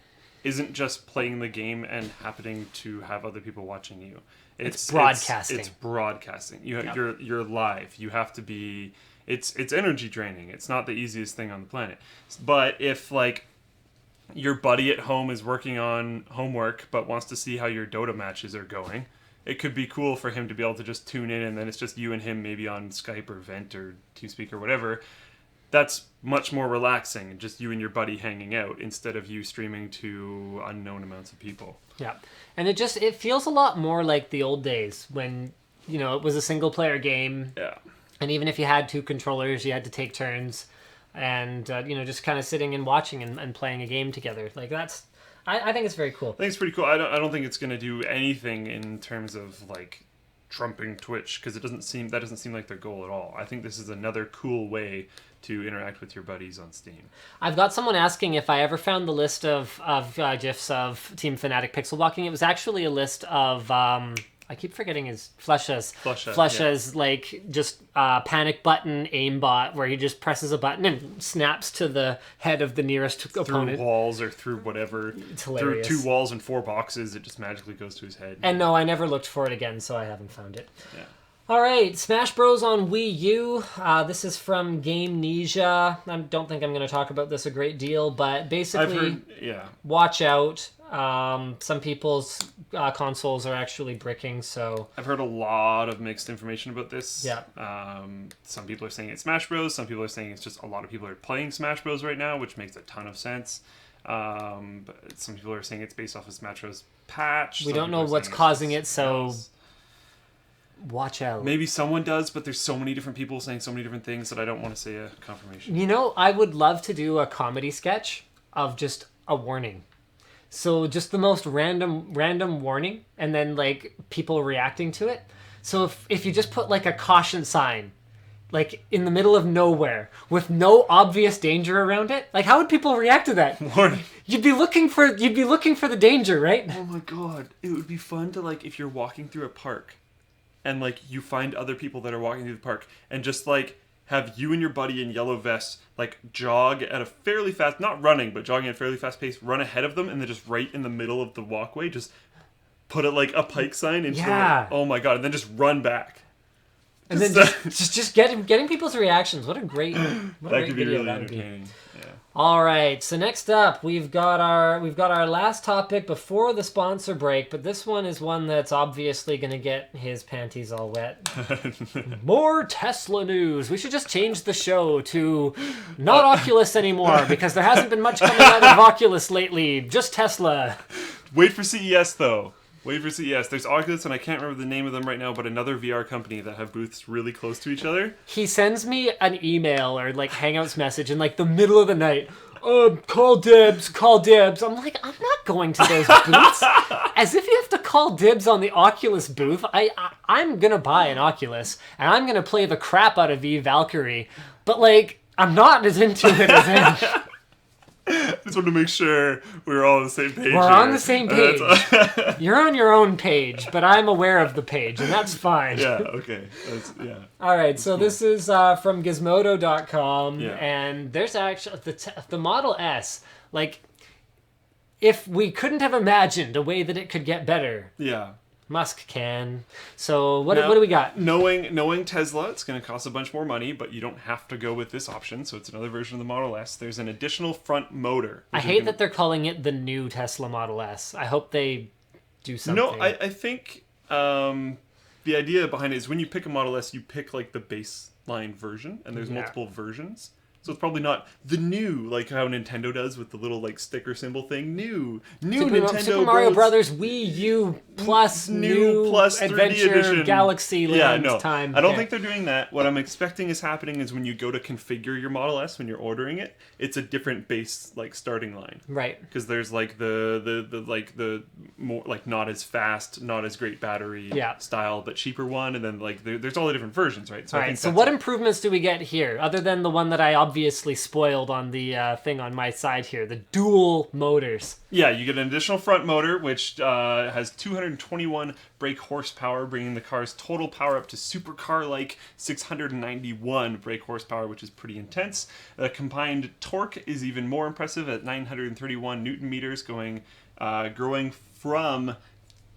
just playing the game and happening to have other people watching you. It's broadcasting. It's broadcasting. You're live. You have to be. It's energy draining. It's not the easiest thing on the planet. But if like your buddy at home is working on homework but wants to see how your Dota matches are going, it could be cool for him to be able to just tune in, and then it's just you and him maybe on Skype or Vent or TeamSpeak or whatever. That's much more relaxing, just you and your buddy hanging out instead of you streaming to unknown amounts of people. Yeah. And it feels a lot more like the old days when, it was a single player game. Yeah. And even if you had two controllers, you had to take turns. And, just kind of sitting and watching and playing a game together. Like, I think it's very cool. I think it's pretty cool. I don't think it's going to do anything in terms of, like, trumping Twitch, because that doesn't seem like their goal at all. I think this is another cool way to interact with your buddies on Steam. I've got someone asking if I ever found the list of GIFs of Team Fnatic pixel walking. It was actually a list of... I keep forgetting his Flusha's yeah. Like just panic button aimbot where he just presses a button and snaps to the head of the nearest opponent. Through walls or through whatever. It's hilarious. Through 2 walls and 4 boxes, it just magically goes to his head. And no, I never looked for it again, so I haven't found it. Yeah. All right, Smash Bros. On Wii U. This is from Gamenesia. I don't think I'm going to talk about this a great deal, but basically, watch out. Some people's consoles are actually bricking, so... I've heard a lot of mixed information about this. Yeah. Some people are saying it's Smash Bros. Some people are saying it's just a lot of people are playing Smash Bros. Right now, which makes a ton of sense. But some people are saying it's based off of Smash Bros. Patch. We don't know what's causing it, so... Watch out. Maybe someone does, but there's so many different people saying so many different things that I don't want to say a confirmation. I would love to do a comedy sketch of just a warning. So just the most random warning, and then like people reacting to it. So if you just put like a caution sign, like in the middle of nowhere with no obvious danger around it, like how would people react to that? Warning. You'd be looking for the danger, right? Oh my god, it would be fun to like if you're walking through a park, and like you find other people that are walking through the park, and just like have you and your buddy in yellow vests like jog at a fairly fast, not running, but jogging at a fairly fast pace, run ahead of them, and then just right in the middle of the walkway, just put a pike sign into oh my god, and then just run back. And then just getting people's reactions. What a great that great could be video really that would be. entertaining. Yeah. All right, so next up we've got our last topic before the sponsor break, but this one is one that's obviously going to get his panties all wet. More Tesla news. We should just change the show to not Oculus anymore, because there hasn't been much coming out of Oculus lately. Just Tesla. Wait for CES though. Wait for CES. There's Oculus, and I can't remember the name of them right now, but another VR company that have booths really close to each other. He sends me an email or like Hangouts message in like the middle of the night. Call dibs. I'm like, I'm not going to those booths. As if you have to call dibs on the Oculus booth. I'm going to buy an Oculus, and I'm going to play the crap out of Eve Valkyrie. But like, I'm not as into it as him. Just want to make sure we're all on the same page. We're on the same page. You're on your own page, but I'm aware of the page, and that's fine. Yeah, okay. All right, so this is from Gizmodo.com, yeah. And there's actually the Model S. Like, if we couldn't have imagined a way that it could get better, yeah, Musk can. So what do we got? Knowing Tesla, it's going to cost a bunch more money, but you don't have to go with this option. So it's another version of the Model S. There's an additional front motor. I hate that they're calling it the new Tesla Model S. I hope they do something. No, I think the idea behind it is when you pick a Model S, you pick like the baseline version, and there's multiple versions. So it's probably not the new, like how Nintendo does with the little like sticker symbol thing. New Nintendo Super Mario Brothers Wii U plus new plus 3D Adventure edition. Galaxy Land time. I don't think they're doing that. What I'm expecting is happening is when you go to configure your Model S when you're ordering it, it's a different base like starting line. Right. Because there's like the more like not as fast, not as great battery style, but cheaper one, and then like there's all the different versions, right? So all right. So what improvements do we get here, other than the one that I obviously spoiled on the thing on my side here, the dual motors? Yeah, you get an additional front motor, which has 221 brake horsepower, bringing the car's total power up to supercar-like 691 brake horsepower, which is pretty intense. The combined torque is even more impressive at 931 newton meters, growing from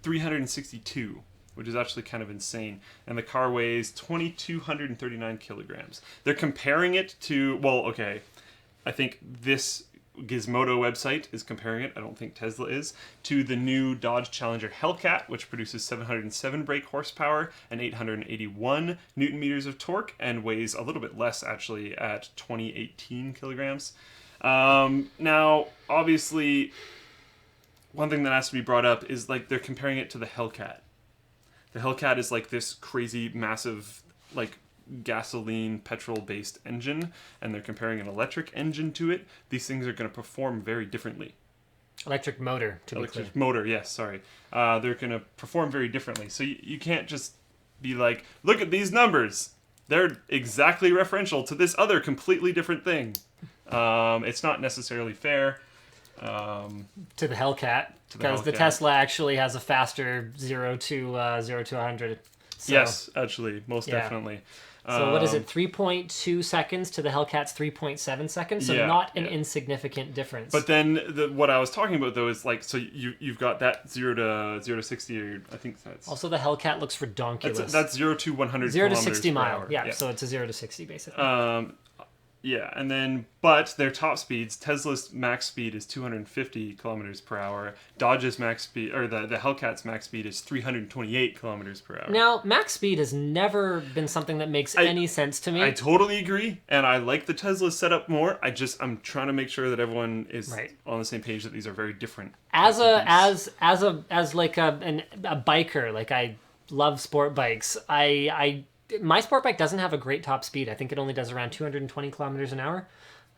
362. Which is actually kind of insane. And the car weighs 2,239 kilograms. They're comparing it to, well, okay, I think this Gizmodo website is comparing it, I don't think Tesla is, to the new Dodge Challenger Hellcat, which produces 707 brake horsepower and 881 newton meters of torque, and weighs a little bit less, actually, at 2018 kilograms. Now, obviously, one thing that has to be brought up is, like, they're comparing it to the Hellcat. The Hellcat is like this crazy, massive, like gasoline, petrol-based engine, and they're comparing an electric engine to it. These things are going to perform very differently. Electric motor, to be clear. Electric motor, yes, sorry. They're going to perform very differently. So you can't just be like, look at these numbers. They're exactly referential to this other completely different thing. It's not necessarily fair. To the Hellcat, because the Tesla actually has a faster 0 to 100. So, yes, actually, most definitely. So what is it, 3.2 seconds to the Hellcat's 3.7 seconds? So not an insignificant difference. But then what I was talking about, though, is like, so you've got that 0 to 60, or I think that's... Also, the Hellcat looks redonkulous. That's 0 to 100 0 to kilometers 60 per mile. hour. Yeah, so it's a 0 to 60, basically. Yeah, and then, but their top speeds, Tesla's max speed is 250 kilometers per hour. Dodge's max speed, or the Hellcat's max speed is 328 kilometers per hour. Now, max speed has never been something that makes any sense to me. I totally agree, and I like the Tesla setup more. I'm trying to make sure that everyone is on the same page that these are very different. As like a biker, like I love sport bikes. My sport bike doesn't have a great top speed. I think it only does around 220 kilometers an hour.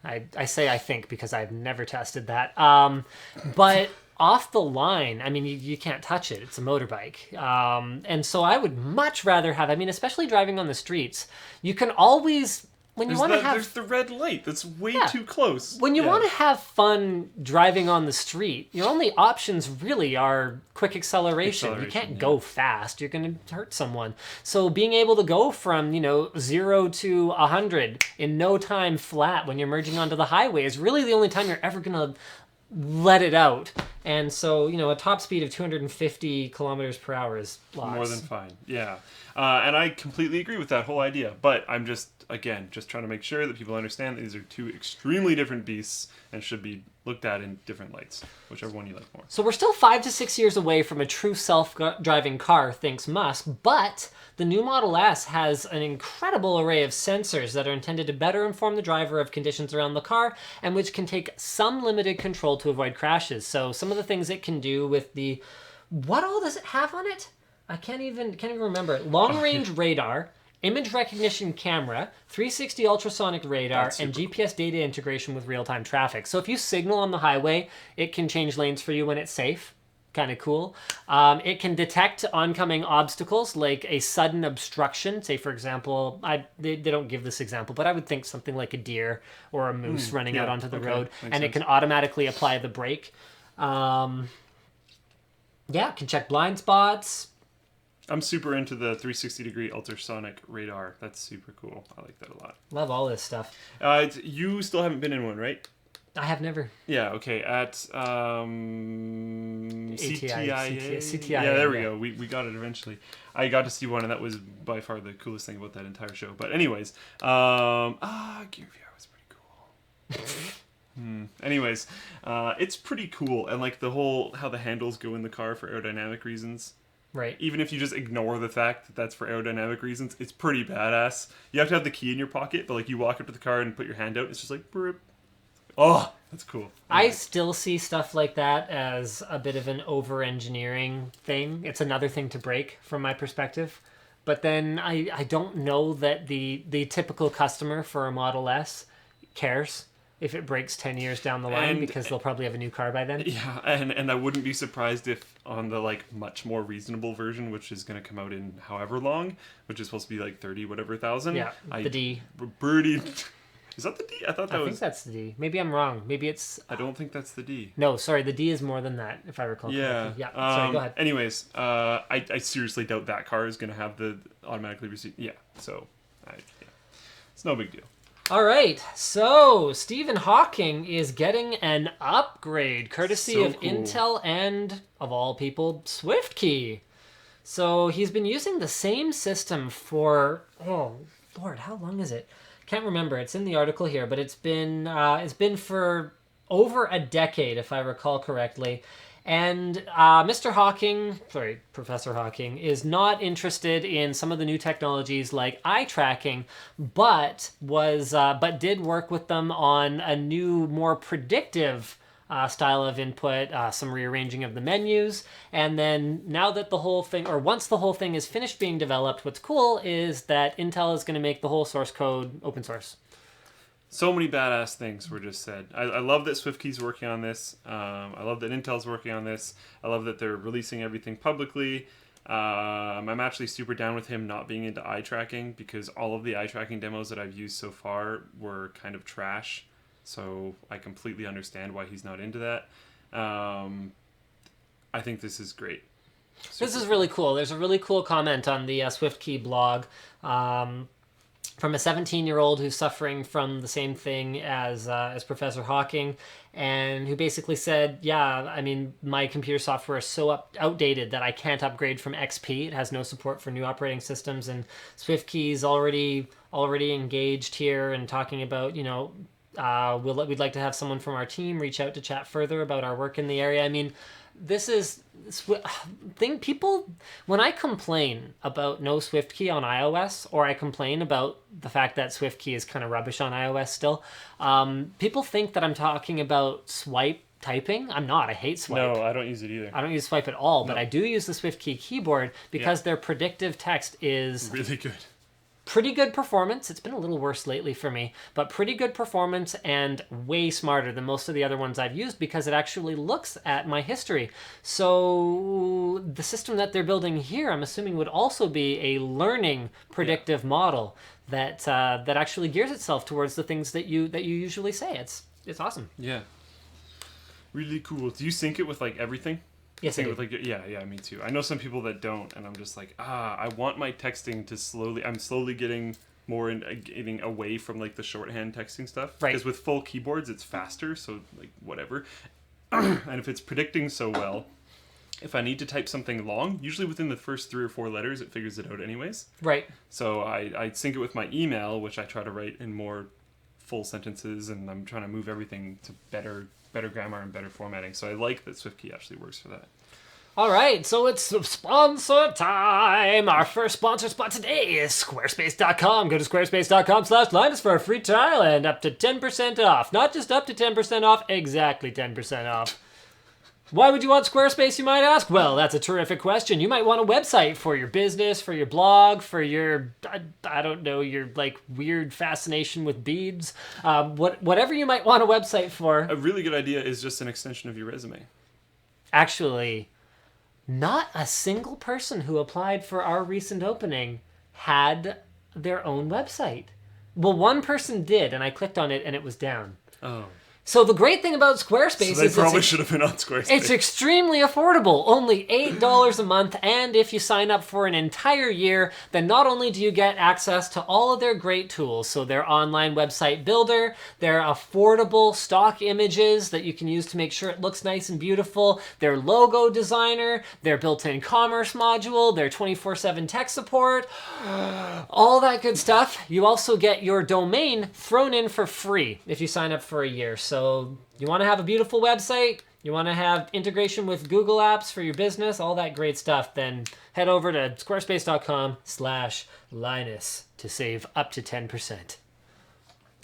I say I think because I've never tested that. But off the line, I mean, you can't touch it. It's a motorbike. And so I would much rather have, I mean, especially driving on the streets, you can always... There's the red light that's way too close. When you want to have fun driving on the street, your only options really are quick acceleration. You can't go fast. You're going to hurt someone. So being able to go from, 0 to 100 in no time flat when you're merging onto the highway is really the only time you're ever going to let it out. And so, a top speed of 250 kilometers per hour is lots. More than fine. Yeah. And I completely agree with that whole idea. But I'm just trying to make sure that people understand that these are two extremely different beasts and should be looked at in different lights, whichever one you like more. So we're still 5 to 6 years away from a true self-driving car, thinks Musk, but the new Model S has an incredible array of sensors that are intended to better inform the driver of conditions around the car and which can take some limited control to avoid crashes. So some of the things it can do with the... What all does it have on it? I can't even remember it. Long-range radar, image recognition camera, 360 ultrasonic radar, and GPS data integration with real-time traffic. So if you signal on the highway, it can change lanes for you when it's safe. Kind of cool. It can detect oncoming obstacles like a sudden obstruction. Say, for example, they don't give this example, but I would think something like a deer or a moose running out onto the road, and it can automatically apply the brake. It can check blind spots. I'm super into the 360-degree ultrasonic radar. That's super cool. I like that a lot. Love all this stuff. You still haven't been in one, right? I have never. Yeah, okay. At CTIA. Yeah, there we go. We got it eventually. I got to see one, and that was by far the coolest thing about that entire show. But anyways, Gear VR was pretty cool. Anyways, it's pretty cool, and like the whole how the handles go in the car for aerodynamic reasons. Right. Even if you just ignore the fact that that's for aerodynamic reasons, it's pretty badass. You have to have the key in your pocket, but like you walk up to the car and put your hand out, it's just like, burp. Oh, that's cool. I still see stuff like that as a bit of an over-engineering thing. It's another thing to break from my perspective. But then I don't know that the typical customer for a Model S cares if it breaks 10 years down the line, because they'll probably have a new car by then. Yeah, and I wouldn't be surprised if on the like much more reasonable version, which is going to come out in however long, which is supposed to be like 30 whatever thousand. Yeah, the D. Birdie. Is that the D? I thought that was... I think that's the D. Maybe I'm wrong. Maybe it's... I don't think that's the D. No, sorry. The D is more than that, if I recall correctly. Yeah. Sorry, go ahead. Anyways, I seriously doubt that car is going to have the automatically receive... Yeah, so... It's no big deal. All right. So, Stephen Hawking is getting an upgrade, courtesy of cool. Intel and, of all people, Swiftkey. So, he's been using the same system for... Oh, Lord, how long is it? Can't remember. It's in the article here, but it's been for over a decade, if I recall correctly. And Professor Hawking, is not interested in some of the new technologies like eye tracking, but did work with them on a new, more predictive style of input, some rearranging of the menus, and then now that the whole thing, or once the whole thing is finished being developed, what's cool is that Intel is going to make the whole source code open source. So many badass things were just said. I love that Swiftkey's working on this. I love that Intel's working on this. I love that they're releasing everything publicly. I'm actually super down with him not being into eye tracking, because all of the eye tracking demos that I've used so far were kind of trash. So I completely understand why he's not into that. I think this is great. This is really cool. There's a really cool comment on the Swiftkey blog from a 17-year-old who's suffering from the same thing as Professor Hawking, and who basically said, yeah, I mean, my computer software is so outdated that I can't upgrade from XP. It has no support for new operating systems, and Swiftkey's already engaged here and talking about, you know, we'd like to have someone from our team reach out to chat further about our work in the area. I mean, this is thing people, when I complain about no Swiftkey on iOS, or I complain about the fact that Swiftkey is kind of rubbish on iOS still, people think that I'm talking about swipe typing. I'm not. I hate swipe. No, I don't use it either. I don't use swipe at all, but I do use the Swiftkey keyboard because their predictive text is really good. Pretty good performance. It's been a little worse lately for me, but pretty good performance and way smarter than most of the other ones I've used, because it actually looks at my history. So the system that they're building here, I'm assuming, would also be a learning predictive model that actually gears itself towards the things that you usually say. It's awesome. Yeah. Really cool. Do you sync it with like everything? Yes, I do. With like, yeah, me too. I know some people that don't, and I'm just like, I want my texting to I'm slowly getting more getting away from like the shorthand texting stuff. Right. Because with full keyboards, it's faster, so like whatever. And if it's predicting so well, if I need to type something long, usually within the first 3 or 4 letters, it figures it out anyways. Right. So I sync it with my email, which I try to write in more full sentences, and I'm trying to move everything to better grammar and better formatting. So I like that Swiftkey actually works for that. All right, so it's sponsor time. Our first sponsor spot today is Squarespace.com. Go to squarespace.com/Linus for a free trial and up to 10% off. Not just up to 10% off, exactly 10% off. Why would you want Squarespace, you might ask? Well, that's a terrific question. You might want a website for your business, for your blog, for your, I don't know, your like weird fascination with beads. Whatever you might want a website for. A really good idea is just an extension of your resume. Actually, not a single person who applied for our recent opening had their own website. Well, one person did, and I clicked on it, and it was down. Oh. So the great thing about Squarespace is they probably should have been on Squarespace. It's extremely affordable, only $8 a month, and if you sign up for an entire year, then not only do you get access to all of their great tools, so their online website builder, their affordable stock images that you can use to make sure it looks nice and beautiful, their logo designer, their built-in commerce module, their 24/7 tech support, all that good stuff. You also get your domain thrown in for free if you sign up for a year. So you want to have a beautiful website, you want to have integration with Google Apps for your business, all that great stuff, then head over to squarespace.com/Linus to save up to 10%.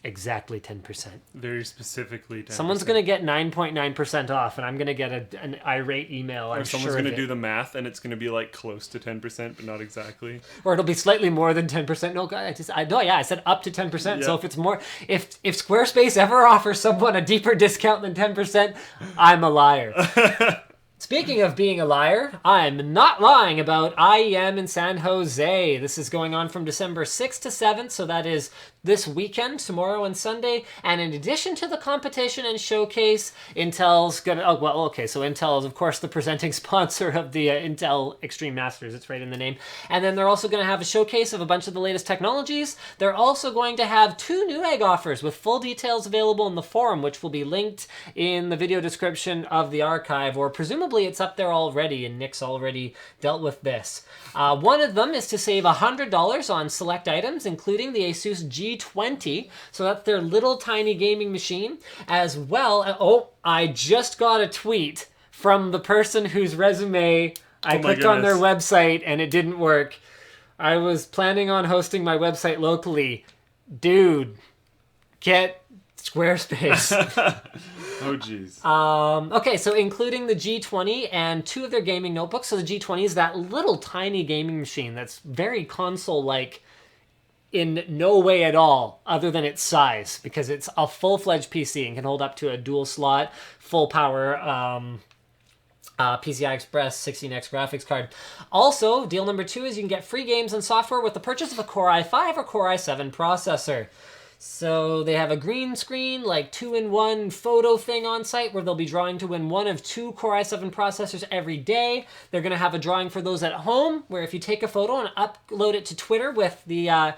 Exactly 10%. Very specifically 10%. Someone's going to get 9.9% off, and I'm going to get an irate email. Or someone's going to do the math, and it's going to be like close to 10%, but not exactly. Or it'll be slightly more than 10%. No, I said up to 10%. Yeah. So if it's more, if Squarespace ever offers someone a deeper discount than 10%, I'm a liar. Speaking of being a liar, I'm not lying about IEM in San Jose. This is going on from December 6th to 7th, so that is this weekend, tomorrow and Sunday. And in addition to the competition and showcase, Intel's gonna... Oh, well, okay, so Intel is, of course, the presenting sponsor of the Intel Extreme Masters. It's right in the name. And then they're also going to have a showcase of a bunch of the latest technologies. They're also going to have 2 Newegg offers with full details available in the forum, which will be linked in the video description of the archive, or presumably it's up there already, and Nick's already dealt with this. One of them is to save $100 on select items, including the ASUS G20. So that's their little tiny gaming machine, as well. Oh, I just got a tweet from the person whose resume I clicked on their website and it didn't work. I was planning on hosting my website locally. Dude, get Squarespace. Oh, jeez. Okay, so including the G20 and 2 of their gaming notebooks. So the G20 is that little tiny gaming machine that's very console-like in no way at all other than its size, because it's a full-fledged PC and can hold up to a dual slot, full power PCI Express 16X graphics card. Also, deal number 2 is you can get free games and software with the purchase of a Core i5 or Core i7 processor. So they have a green screen, like 2-in-1 photo thing on site where they'll be drawing to win one of 2 Core i7 processors every day. They're going to have a drawing for those at home, where if you take a photo and upload it to Twitter with a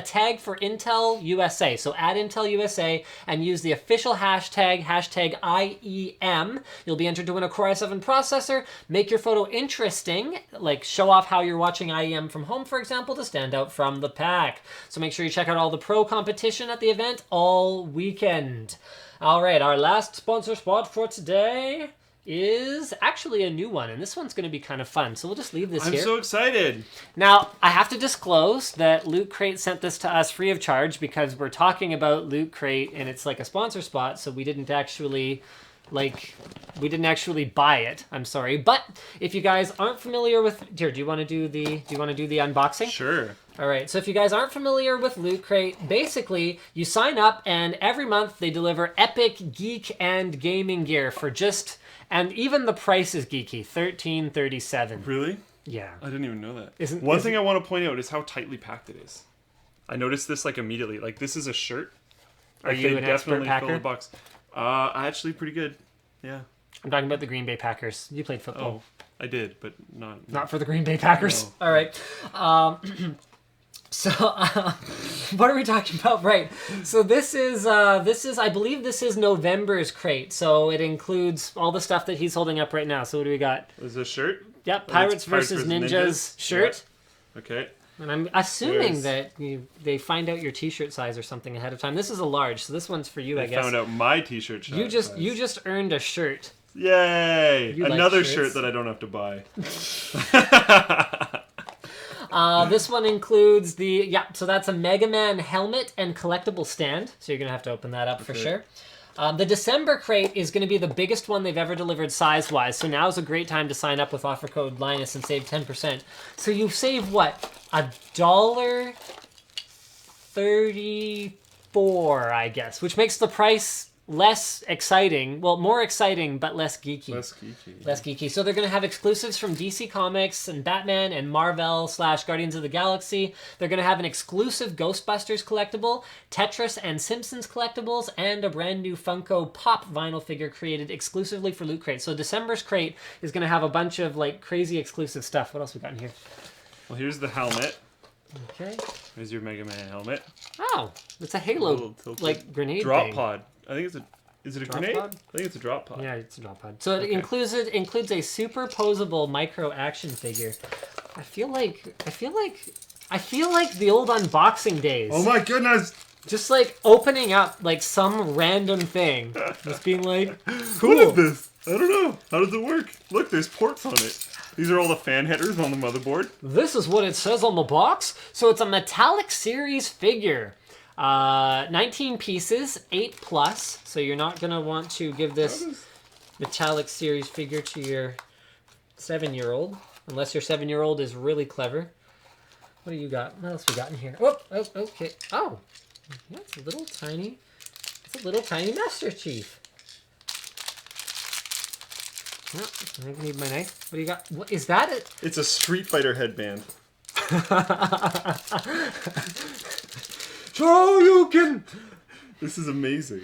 tag for Intel USA, so add Intel USA and use the official hashtag IEM, you'll be entered to win a Core i7 processor. Make your photo interesting, like show off how you're watching IEM from home, for example, to stand out from the pack. So make sure you check out all the pro competition at the event all weekend. All right, our last sponsor spot for today is actually a new one, and this one's going to be kind of fun. So we'll just leave this here. I'm so excited. Now, I have to disclose that LootCrate sent this to us free of charge because we're talking about LootCrate, and it's like a sponsor spot, so we didn't actually buy it. I'm sorry, but if you guys aren't familiar with, do you want to do the unboxing? Sure. All right. So if you guys aren't familiar with LootCrate, basically you sign up and every month they deliver epic geek and gaming gear for just, and even the price is geeky, $13.37. Really? Yeah. I didn't even know that. One thing I want to point out is how tightly packed it is. I noticed this like immediately. Like this is a shirt. Are you an expert packer? Fill the box. Actually pretty good. Yeah. I'm talking about the Green Bay Packers. You played football. Oh, I did, but not for the Green Bay Packers. No. All right. So what are we talking about? Right. So this is I believe this is November's crate. So it includes all the stuff that he's holding up right now. So what do we got? Is this a shirt? Yep. Pirates versus Ninjas shirt. Yep. Okay. And I'm assuming that they find out your t-shirt size or something ahead of time. This is a large, so this one's for you, I guess. They found out my t-shirt size. You just earned a shirt. Yay! Another like shirt that I don't have to buy. This one includes so that's a Mega Man helmet and collectible stand. So you're going to have to open that up for sure. The December crate is going to be the biggest one they've ever delivered size-wise. So now's a great time to sign up with offer code Linus and save 10%. So you save what? $1.34, I guess, which makes the price less exciting. Well, more exciting, but less geeky. Less geeky. So they're going to have exclusives from DC Comics and Batman and Marvel / Guardians of the Galaxy. They're going to have an exclusive Ghostbusters collectible, Tetris and Simpsons collectibles, and a brand new Funko Pop vinyl figure created exclusively for LootCrate. So December's crate is going to have a bunch of like crazy exclusive stuff. What else we got in here? Well, here's the helmet. Okay. Here's your Mega Man helmet. Oh, it's a Halo like grenade drop thing. pod. I think is it a grenade? Pod? I think it's a drop pod. Yeah, it's a drop pod. So it includes a superposable micro action figure. I feel like the old unboxing days. Oh my goodness! Just like opening up like some random thing. Just being like, cool. What is this? I don't know. How does it work? Look, there's ports on it. These are all the fan headers on the motherboard. This is what it says on the box. So it's a metallic series figure. 19 pieces, 8+. So you're not going to want to give this metallic series figure to your 7-year-old. Unless your 7-year-old is really clever. What do you got? What else we got in here? Oh, okay. Oh, yeah, it's a little tiny Master Chief. Oh, I need my knife. What do you got? What is that? It's a Street Fighter headband. So you can. This is amazing.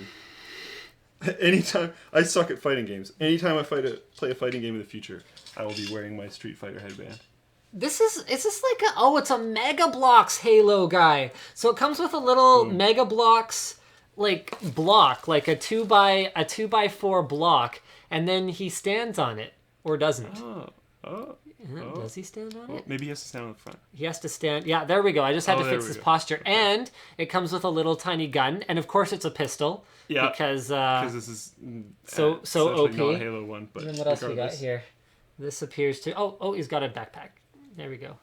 Anytime I suck at fighting games. Anytime I play a fighting game in the future, I will be wearing my Street Fighter headband. Is this like it's a Mega Bloks Halo guy. So it comes with a little Mega Bloks block, like a 2x4 block, and then he stands on it or doesn't. Does he stand on it? Maybe he has to stand on the front. He has to stand. Yeah, there we go. I just had to fix his posture. Okay. And it comes with a little tiny gun, and of course it's a pistol. Yeah. Because this is so OP. Not a Halo one, but and then what else we got here? This appears to. Oh, he's got a backpack. There we go.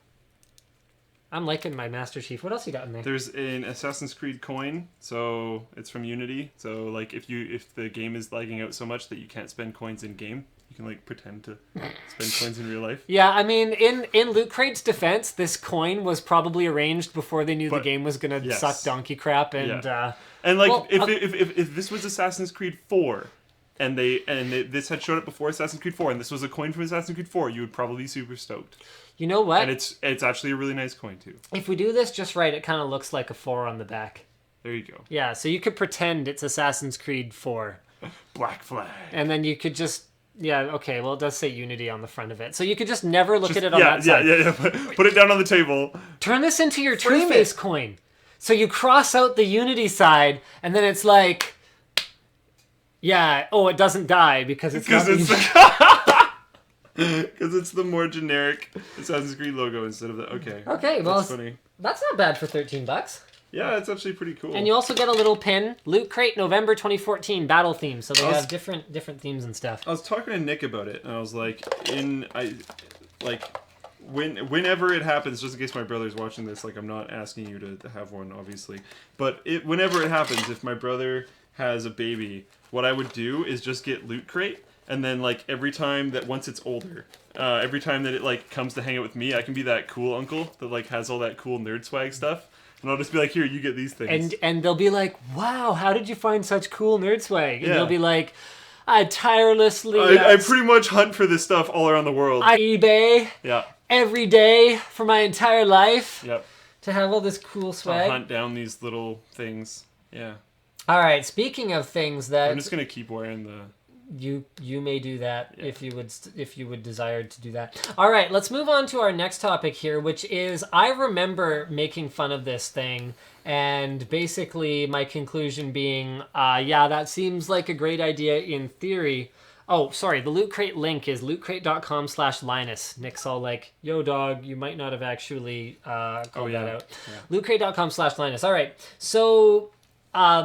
I'm liking my Master Chief. What else you got in there? There's an Assassin's Creed coin, so it's from Unity. So like if the game is lagging out so much that you can't spend coins in game, you can like pretend to spend coins in real life. Yeah, I mean in LootCrate's defense, this coin was probably arranged before they knew the game was gonna suck donkey crap and if this was Assassin's Creed 4 and this had showed up before Assassin's Creed 4 and this was a coin from Assassin's Creed 4, you would probably be super stoked. You know what? And it's actually a really nice coin too. If we do this just right, it kind of looks like a 4 on the back. There you go. Yeah, so you could pretend it's Assassin's Creed 4. Black flag. And then you could just okay, well it does say Unity on the front of it. So you could just never look at it on that side. Yeah. Put it down on the table. Turn this into your Two-Face coin. So you cross out the Unity side, and then it's like, it doesn't die because it's not because it's the more generic Assassin's Creed logo instead of the... Okay, well, that's funny. That's not bad for $13. Yeah, it's actually pretty cool. And you also get a little pin. Loot Crate November 2014 battle theme. So they have different themes and stuff. I was talking to Nick about it, and I was like, whenever it happens, just in case my brother's watching this, like I'm not asking you to have one, obviously, but whenever it happens, if my brother has a baby, what I would do is just get Loot Crate. And then, like, every time that once it's older, every time that it, like, comes to hang out with me, I can be that cool uncle that, like, has all that cool nerd swag stuff. And I'll just be like, here, you get these things. And they'll be like, wow, how did you find such cool nerd swag? And they'll be like, I tirelessly... I pretty much hunt for this stuff all around the world. I eBay every day for my entire life to have all this cool swag. I'll hunt down these little things. Yeah. All right, speaking of things that... I'm just going to keep wearing the... You may do that if you would desire to do that. All right, let's move on to our next topic here, which is I remember making fun of this thing, and basically my conclusion being, that seems like a great idea in theory. Oh, sorry, the Loot Crate link is lootcrate.com/Linus. Nick's all like, yo dog, you might not have actually called that out. Yeah. Lootcrate.com/Linus. All right, so...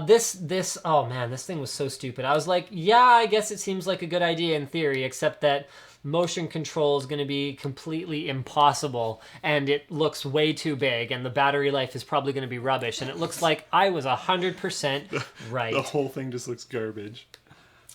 this thing was so stupid. I was like, I guess it seems like a good idea in theory, except that motion control is going to be completely impossible, and it looks way too big, and the battery life is probably going to be rubbish, and it looks like I was 100% right. The whole thing just looks garbage.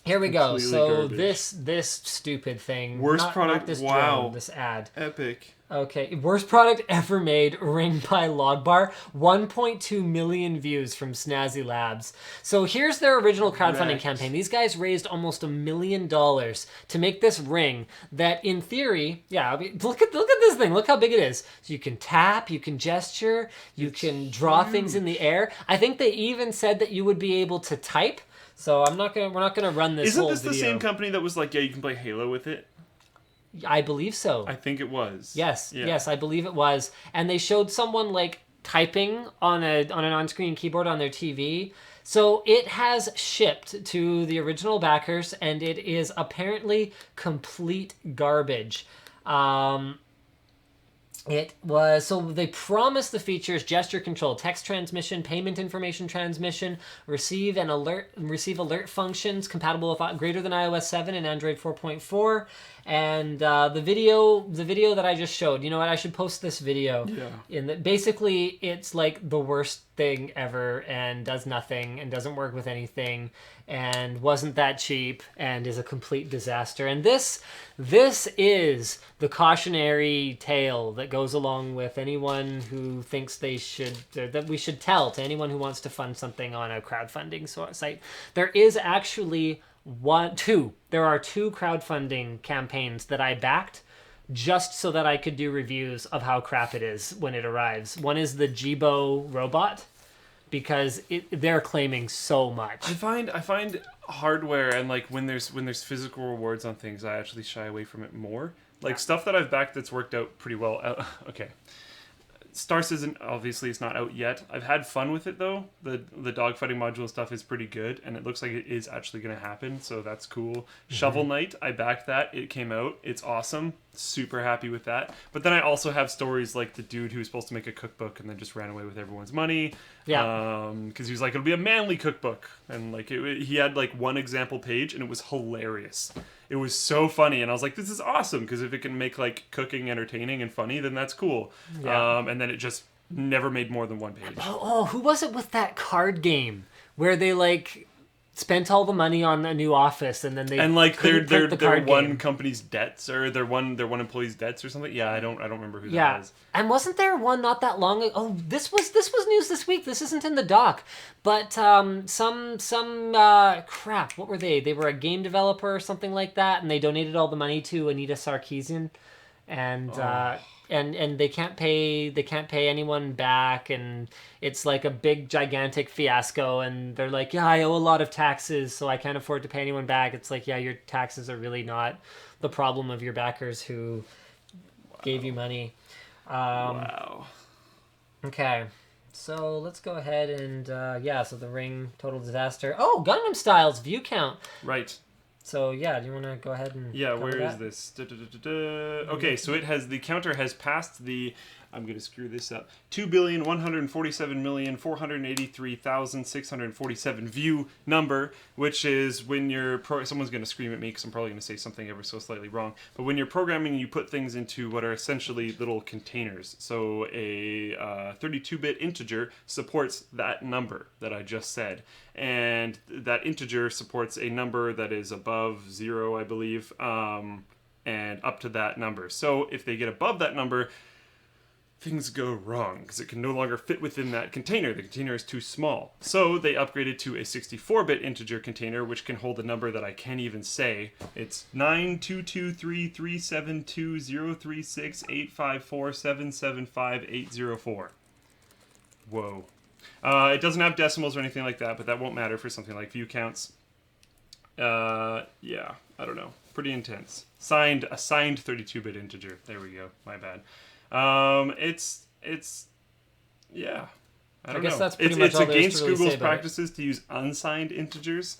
Here we go. So garbage. This stupid thing. Worst product. This wow. Drone, this ad. Epic. Okay, worst product ever made, Ring by Logbar, 1.2 million views from Snazzy Labs. So here's their original crowdfunding campaign. These guys raised almost $1 million to make this ring that, in theory, look at this thing. Look how big it is. So you can tap, you can gesture, you can draw things in the air. I think they even said that you would be able to type. So we're not gonna run this whole video. Isn't this the same company that was like, you can play Halo with it? I believe so. I think it was. Yes, I believe it was. And they showed someone like typing on an on-screen keyboard on their TV. So it has shipped to the original backers, and it is apparently complete garbage. It was, so they promised the features: gesture control, text transmission, payment information transmission, receive alert functions compatible with greater than iOS 7 and Android 4.4. And the video that I just showed, you know what? I should post this video. Yeah. Basically, it's like the worst thing ever and does nothing and doesn't work with anything and wasn't that cheap and is a complete disaster. And this is the cautionary tale that goes along with anyone who thinks that we should tell to anyone who wants to fund something on a crowdfunding site. There is actually there are two crowdfunding campaigns that I backed just so that I could do reviews of how crap it is when it arrives. One is the Jibo robot, because they're claiming so much. I find hardware, and like when there's physical rewards on things, I actually shy away from it more. Like stuff that I've backed that's worked out pretty well. Okay. Stars isn't, obviously it's not out yet. I've had fun with it though. The dogfighting module stuff is pretty good, and it looks like it is actually going to happen, so that's cool. Mm-hmm. Shovel Knight, I backed that. It came out. It's awesome. Super happy with that. But then I also have stories like the dude who was supposed to make a cookbook and then just ran away with everyone's money. Yeah. Because he was like, it'll be a manly cookbook, and like he had like one example page, and it was hilarious. It was so funny, and I was like, this is awesome, because if it can make like cooking entertaining and funny, then that's cool. Yeah. And then it just never made more than one page. Oh, who was it with that card game where they like spent all the money on a new office and then they their one company's debts, or their one employee's debts or something? Yeah, I don't remember who that was. And wasn't there one not that long ago? Oh, this was news this week. This isn't in the doc, but some crap. What were they? They were a game developer or something like that, and they donated all the money to Anita Sarkeesian, and and they can't pay anyone back, and it's like a big gigantic fiasco, and they're like, yeah, I owe a lot of taxes, so I can't afford to pay anyone back. It's like, yeah, your taxes are really not the problem of your backers who gave you money. Wow. Okay, so let's go ahead and so the Ring, total disaster. Oh, Gangnam Style's view count. Right. So yeah, do you want to go ahead and where is this? Okay, so the counter has passed the, I'm going to screw this up, 2,147,483,647 view number, which is when someone's going to scream at me because I'm probably going to say something ever so slightly wrong, but when you're programming, you put things into what are essentially little containers. So a 32-bit integer supports that number that I just said, and that integer supports a number that is above 0, I believe, and up to that number. So if they get above that number, things go wrong because it can no longer fit within that container. The container is too small. So they upgraded to a 64-bit integer container, which can hold a number that I can't even say. It's 922333720368547758804. Whoa. It doesn't have decimals or anything like that, but that won't matter for something like view counts. I don't know. Pretty intense. A signed 32-bit integer. There we go. My bad. It's I guess know. That's pretty much all there is against to really Google's say practices to use unsigned integers,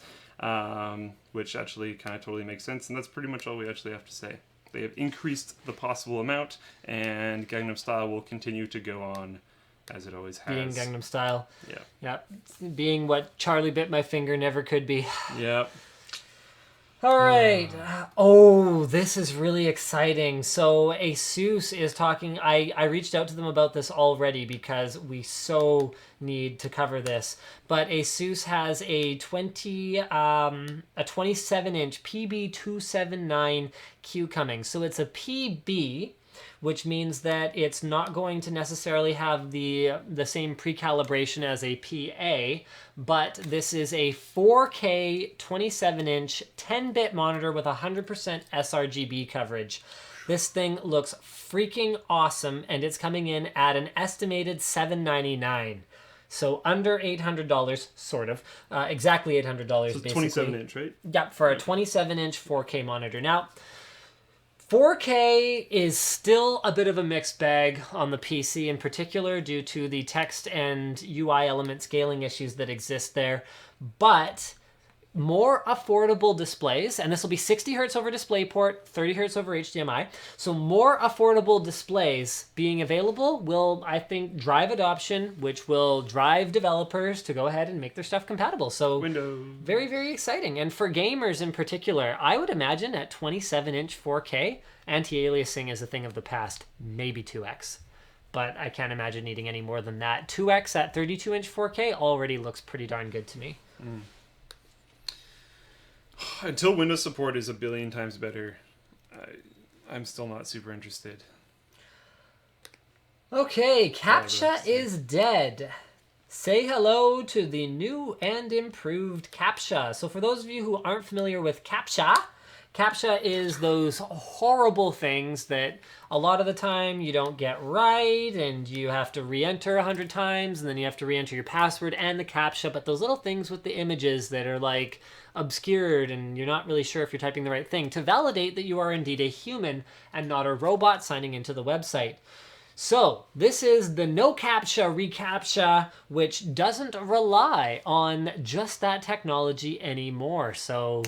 which actually kind of totally makes sense, and that's pretty much all we actually have to say. They have increased the possible amount, and Gangnam Style will continue to go on as it always has. Being Gangnam Style. Yeah. Yeah. Being what Charlie Bit My Finger never could be. Yep. All right. Oh, this is really exciting. So ASUS is talking. I reached out to them about this already because we so need to cover this. But ASUS has a 27-inch PB279Q coming. So it's a PB, which means that it's not going to necessarily have the same pre-calibration as a PA, but this is a 4K 27-inch 10-bit monitor with 100% sRGB coverage. This thing looks freaking awesome, and it's coming in at an estimated $799. So under $800, sort of. Exactly $800, so basically. 27-inch, right? Yeah, for a 27-inch 4K monitor. Now, 4K is still a bit of a mixed bag on the PC in particular due to the text and UI element scaling issues that exist there. But more affordable displays, and this will be 60 hertz over DisplayPort, 30 hertz over HDMI. So more affordable displays being available will, I think, drive adoption, which will drive developers to go ahead and make their stuff compatible. So Windows. very, very exciting. And for gamers in particular, I would imagine at 27-inch 4K, anti-aliasing is a thing of the past, maybe 2x. But I can't imagine needing any more than that. 2x at 32-inch 4K already looks pretty darn good to me. Until Windows support is a billion times better, I'm still not super interested. Okay, Captcha is dead. Say hello to the new and improved Captcha. So for those of you who aren't familiar with Captcha, Captcha is those horrible things that a lot of the time you don't get right, and you have to re-enter 100 times, and then you have to re-enter your password and the Captcha, but those little things with the images that are like obscured and you're not really sure if you're typing the right thing to validate that you are indeed a human and not a robot signing into the website. So this is the no Captcha reCaptcha, which doesn't rely on just that technology anymore. So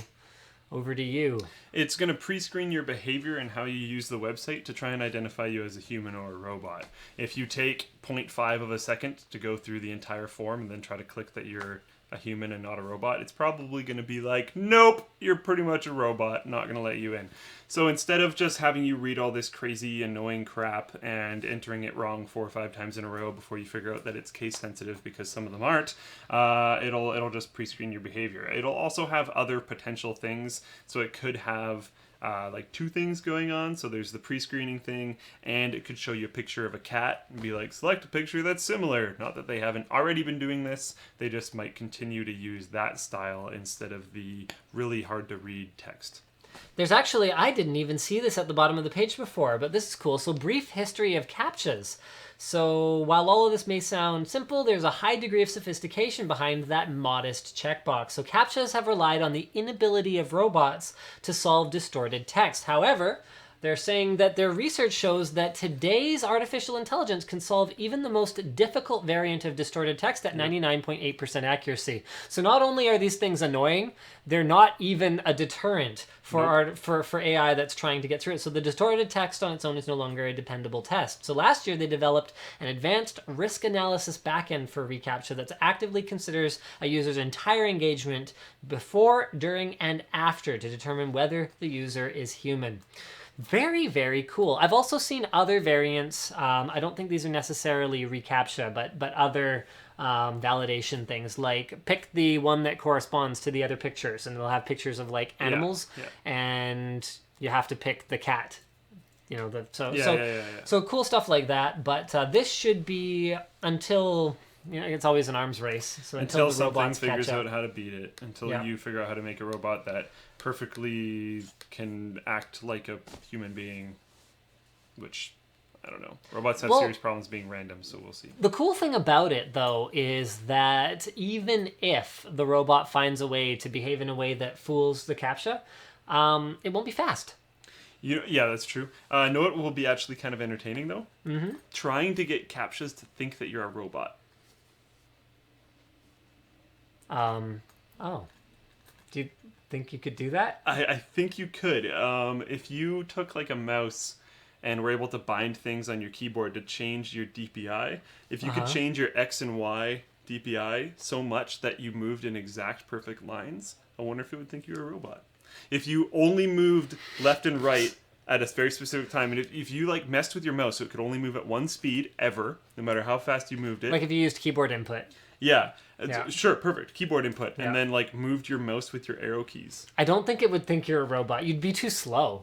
over to you. It's going to pre-screen your behavior and how you use the website to try and identify you as a human or a robot. If you take 0.5 of a second to go through the entire form and then try to click that you're a human and not a robot, it's probably going to be like, nope, you're pretty much a robot, not going to let you in. So instead of just having you read all this crazy, annoying crap and entering it wrong 4 or 5 times in a row before you figure out that it's case sensitive, because some of them aren't, it'll just pre-screen your behavior. It'll also have other potential things, so it could have like 2 things going on. So there's the pre-screening thing, and it could show you a picture of a cat and be like, select a picture that's similar. Not that they haven't already been doing this, they just might continue to use that style instead of the really hard to read text. There's actually, I didn't even see this at the bottom of the page before, but this is cool. So brief history of CAPTCHAs. So while all of this may sound simple, there's a high degree of sophistication behind that modest checkbox. So CAPTCHAs have relied on the inability of robots to solve distorted text. However, they're saying that their research shows that today's artificial intelligence can solve even the most difficult variant of distorted text at 99.8% accuracy. So not only are these things annoying, they're not even a deterrent for for AI that's trying to get through it. So the distorted text on its own is no longer a dependable test. So last year they developed an advanced risk analysis backend for reCaptcha that actively considers a user's entire engagement before, during, and after to determine whether the user is human. Very, very cool. I've also seen other variants. I don't think these are necessarily reCaptcha, but other validation things, like pick the one that corresponds to the other pictures, and they'll have pictures of like animals, and you have to pick the cat. You know, so cool stuff like that. But this should be until, you know, it's always an arms race. So until the something robots figures catch up. out how to beat it, until you figure out how to make a robot that perfectly can act like a human being, which, I don't know. Robots have serious problems being random, so we'll see. The cool thing about it, though, is that even if the robot finds a way to behave in a way that fools the CAPTCHA, it won't be fast. Yeah, that's true. Know what will be actually kind of entertaining, though? Mm-hmm. Trying to get CAPTCHAs to think that you're a robot. Do you think you could do that? I think you could. If you took like a mouse and were able to bind things on your keyboard to change your DPI, if you could change your X and Y DPI so much that you moved in exact perfect lines, I wonder if it would think you were a robot. If you only moved left and right at a very specific time, and if you like messed with your mouse so it could only move at one speed ever, no matter how fast you moved it. Like if you used keyboard input. Yeah. Sure, perfect. Keyboard input. And then like moved your mouse with your arrow keys. I don't think it would think you're a robot. You'd be too slow.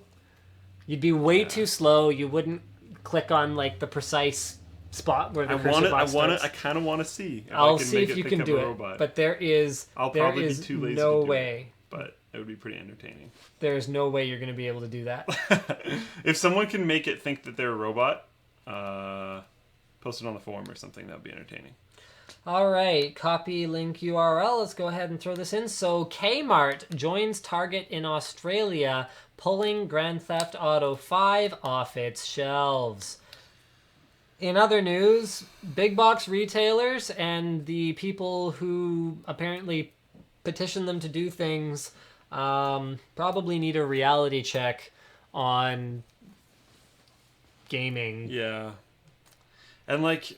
You'd be way too slow. You wouldn't click on like the precise spot where the cursor box starts. I kind of want to see. I'll see if you can do it. But I'll probably be too lazy no to do way. It, but it would be pretty entertaining. There's no way you're going to be able to do that. If someone can make it think that they're a robot, post it on the forum or something. That would be entertaining. All right, copy link URL. Let's go ahead and throw this in. So Kmart joins Target in Australia, pulling Grand Theft Auto 5 off its shelves. In other news, big box retailers and the people who apparently petition them to do things. Probably need a reality check on gaming. Yeah. And like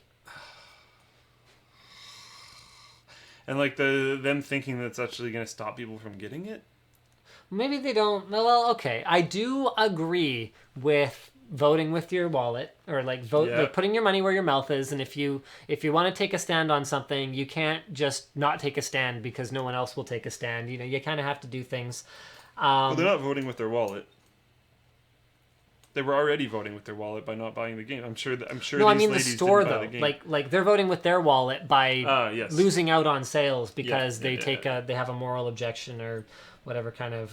them thinking that's actually going to stop people from getting it. Maybe they don't. Well, okay. I do agree with voting with your wallet, or like like putting your money where your mouth is. And if you want to take a stand on something, you can't just not take a stand because no one else will take a stand. You know, you kind of have to do things. Well, they're not voting with their wallet. They were already voting with their wallet by not buying the game. I'm sure. No, these I mean the store though. The like they're voting with their wallet by losing out on sales because they have a moral objection or what kind of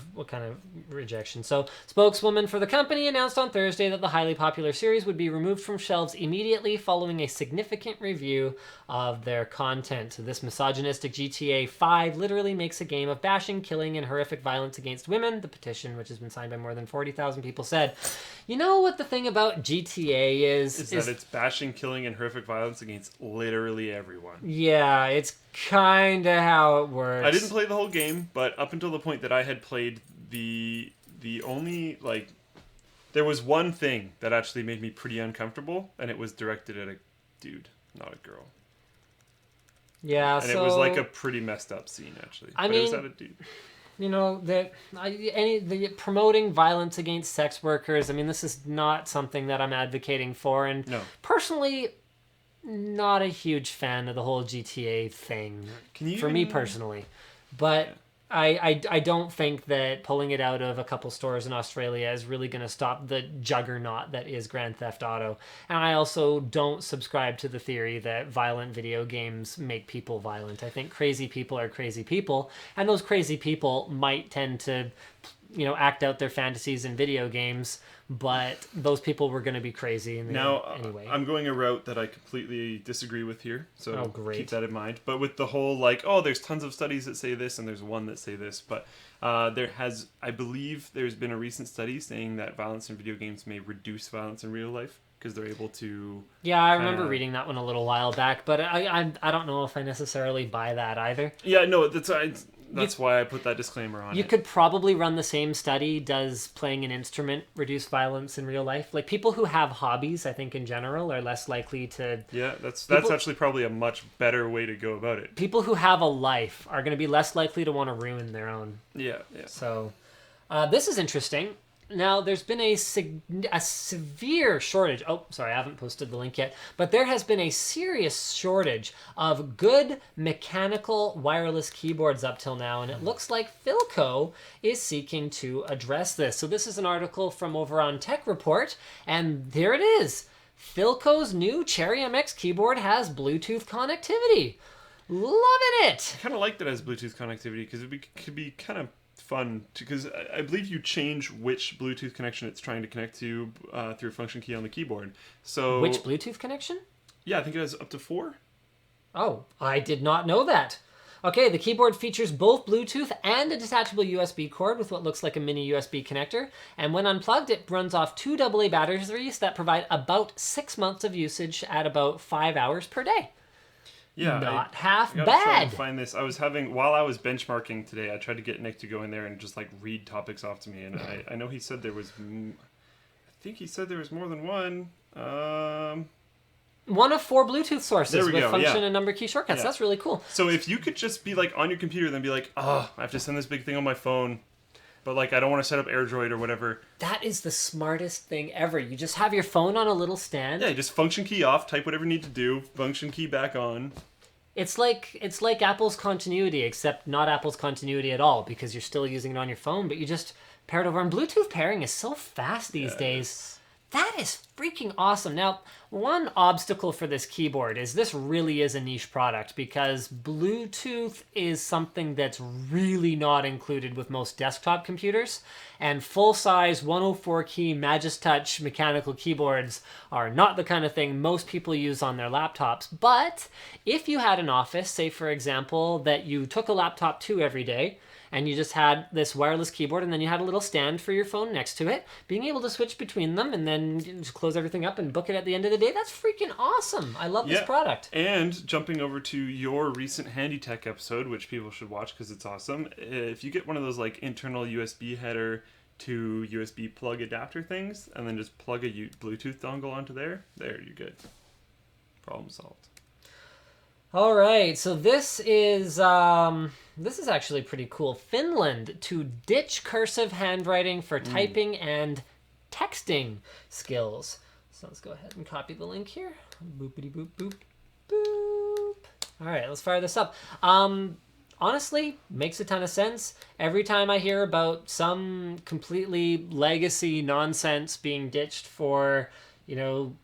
rejection. So, spokeswoman for the company announced on Thursday that the highly popular series would be removed from shelves immediately following a significant review of their content. So this misogynistic GTA 5 literally makes a game of bashing, killing, and horrific violence against women. The petition, which has been signed by more than 40,000 people, said, "You know what the thing about GTA is that it's bashing, killing, and horrific violence against literally everyone." Yeah, it's kind of how it works. I didn't play the whole game, but up until the point that I had played the only, like, there was one thing that actually made me pretty uncomfortable, and it was directed at a dude, not a girl. Yeah, and it was like a pretty messed up scene, actually. I mean, it was at a dude. You know, the promoting violence against sex workers, I mean, this is not something that I'm advocating for, and personally, not a huge fan of the whole GTA thing. Me personally, but I don't think that pulling it out of a couple stores in Australia is really going to stop the juggernaut that is Grand Theft Auto. And I also don't subscribe to the theory that violent video games make people violent. I think crazy people are crazy people, and those crazy people might tend to, act out their fantasies in video games, but those people were going to be crazy anyway. I'm going a route that I completely disagree with here, so keep that in mind. But with the whole, there's tons of studies that say this, and there's one that say this, but I believe there's been a recent study saying that violence in video games may reduce violence in real life, because they're able to... Yeah, I remember reading that one a little while back, but I don't know if I necessarily buy that either. Yeah, no, that's why I put that disclaimer on it. You could probably run the same study. Does playing an instrument reduce violence in real life? Like, people who have hobbies, I think, in general, are less likely to... Yeah, that's actually probably a much better way to go about it. People who have a life are going to be less likely to want to ruin their own. Yeah. So, this is interesting. Now, there's been a severe shortage. Oh, sorry, I haven't posted the link yet. But there has been a serious shortage of good mechanical wireless keyboards up till now. And it looks like Philco is seeking to address this. So this is an article from over on Tech Report. And there it is. Philco's new Cherry MX keyboard has Bluetooth connectivity. Loving it! I kind of like that it has Bluetooth connectivity because it could be kind of fun because I believe you change which Bluetooth connection it's trying to connect to through a function key on the keyboard. So which Bluetooth connection? Yeah, I think it has up to 4. Oh, I did not know that. Okay, the keyboard features both Bluetooth and a detachable USB cord with what looks like a mini USB connector. And when unplugged, it runs off 2 AA batteries that provide about 6 months of usage at about 5 hours per day. Yeah, not half bad. Try and find this. While I was benchmarking today, I tried to get Nick to go in there and just read topics off to me, and I know he said there was, I think he said there was more than one. One of 4 Bluetooth sources with function yeah. and number key shortcuts. Yeah. That's really cool. So if you could just be on your computer, then be I have to send this big thing on my phone. But I don't want to set up AirDroid or whatever. That is the smartest thing ever. You just have your phone on a little stand. Yeah, you just function key off, type whatever you need to do, function key back on. It's like Apple's continuity, except not Apple's continuity at all, because you're still using it on your phone, but you just pair it over. And Bluetooth pairing is so fast these days. That is freaking awesome. Now, one obstacle for this keyboard is this really is a niche product because Bluetooth is something that's really not included with most desktop computers, and full-size 104-key Magistouch mechanical keyboards are not the kind of thing most people use on their laptops. But if you had an office, say for example, that you took a laptop to every day, and you just had this wireless keyboard, and then you had a little stand for your phone next to it, being able to switch between them, and then just close everything up and book it at the end of the day. That's freaking awesome. I love this product. And jumping over to your recent Handy Tech episode, which people should watch because it's awesome, if you get one of those like internal USB header to USB plug adapter things, and then just plug a Bluetooth dongle onto there, you're good. Problem solved. All right, so this is actually pretty cool. Finland to ditch cursive handwriting for typing and texting skills. So let's go ahead and copy the link here. Boopity boop boop boop. All right, let's fire this up. Honestly, makes a ton of sense. Every time I hear about some completely legacy nonsense being ditched for,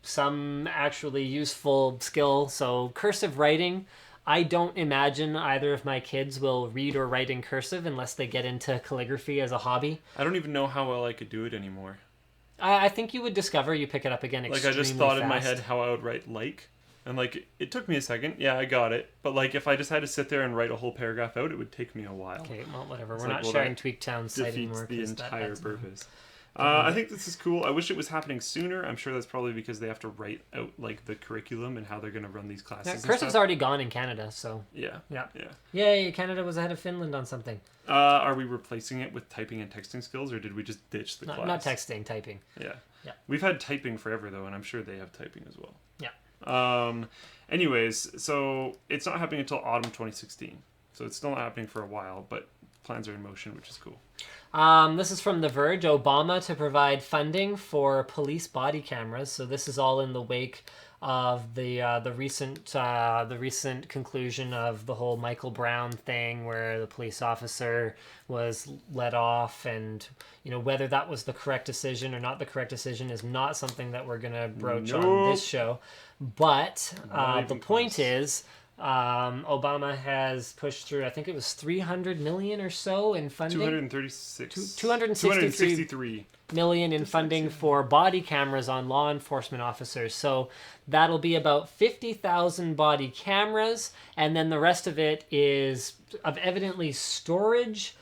some actually useful skill. So cursive writing, I don't imagine either of my kids will read or write in cursive unless they get into calligraphy as a hobby. I don't even know how well I could do it anymore. I think you would discover you pick it up again extremely fast. I just thought in my head how I would write and it took me a second. Yeah, I got it. But if I just had to sit there and write a whole paragraph out, it would take me a while. Okay, well, whatever. We're not sharing Tweaktown's site anymore. Defeats the entire purpose. I think this is cool. I wish it was happening sooner. I'm sure that's probably because they have to write out the curriculum and how they're going to run these classes. Yeah, cursive's already gone in Canada, so yeah. Yay! Canada was ahead of Finland on something. Are we replacing it with typing and texting skills, or did we just ditch the class? Not texting, typing. Yeah. We've had typing forever though, and I'm sure they have typing as well. Yeah. Anyways, so it's not happening until autumn 2016. So it's still not happening for a while, but plans are in motion, which is cool. This is from The Verge. Obama to provide funding for police body cameras. So this is all in the wake of the recent conclusion of the whole Michael Brown thing, where the police officer was let off, and whether that was the correct decision or not the correct decision is not something that we're gonna broach on this show. But the point is, Obama has pushed through, I think it was 300 million or so in funding. 263 million in funding for body cameras on law enforcement officers. So that'll be about 50,000 body cameras, and then the rest of it is evidently storage,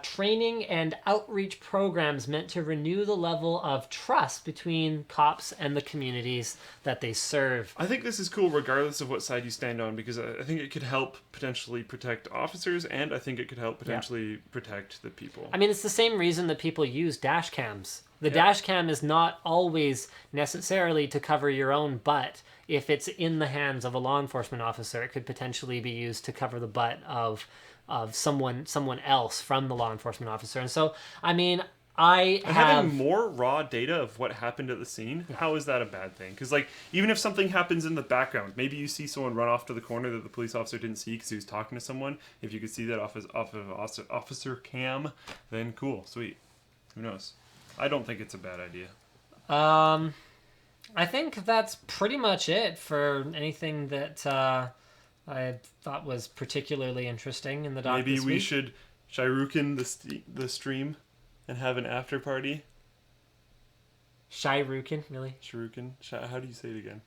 training, and outreach programs meant to renew the level of trust between cops and the communities that they serve. I think this is cool regardless of what side you stand on, because I think it could help potentially protect officers, and I think it could help potentially protect the people. I mean, it's the same reason that people use dash cams. The dash cam is not always necessarily to cover your own butt. If it's in the hands of a law enforcement officer, it could potentially be used to cover the butt of someone else from the law enforcement officer. And so, I mean, having more raw data of what happened at the scene, how is that a bad thing? Because even if something happens in the background, maybe you see someone run off to the corner that the police officer didn't see because he was talking to someone. If you could see that off of officer cam, then cool, sweet. Who knows? I don't think it's a bad idea. I think that's pretty much it for anything that I thought was particularly interesting in the doc. Maybe we should Shairukin the stream and have an after party. Shairukin, really? Shairukin. How do you say it again?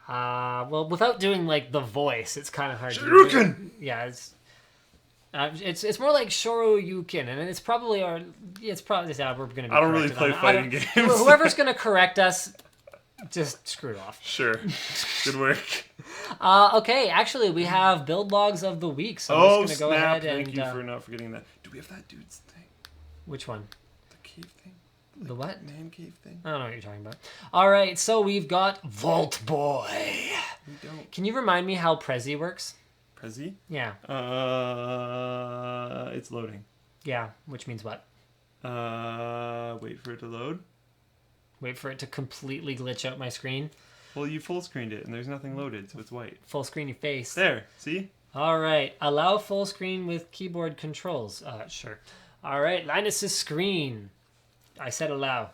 Well, without doing the voice, it's kind of hard. Shairukin. Yeah, it's more like Shoryuken, and it's probably we're going to be. I don't really play fighting games. Whoever's going to correct us, just screw it off. Sure. Good work. Okay, actually, we have build logs of the week, so I'm just going to go ahead and... Thank you for not forgetting that. Do we have that dude's thing? Which one? The cave thing? The what? Man cave thing? I don't know what you're talking about. All right, so we've got Vault Boy. We don't. Can you remind me how Prezi works? Prezi? Yeah. It's loading. Yeah, which means what? Wait for it to load. Wait for it to completely glitch out my screen. Well, you full screened it, and there's nothing loaded, so it's white. Full screen your face. There, see? All right, allow full screen with keyboard controls. Sure. All right, Linus's screen. I said allow.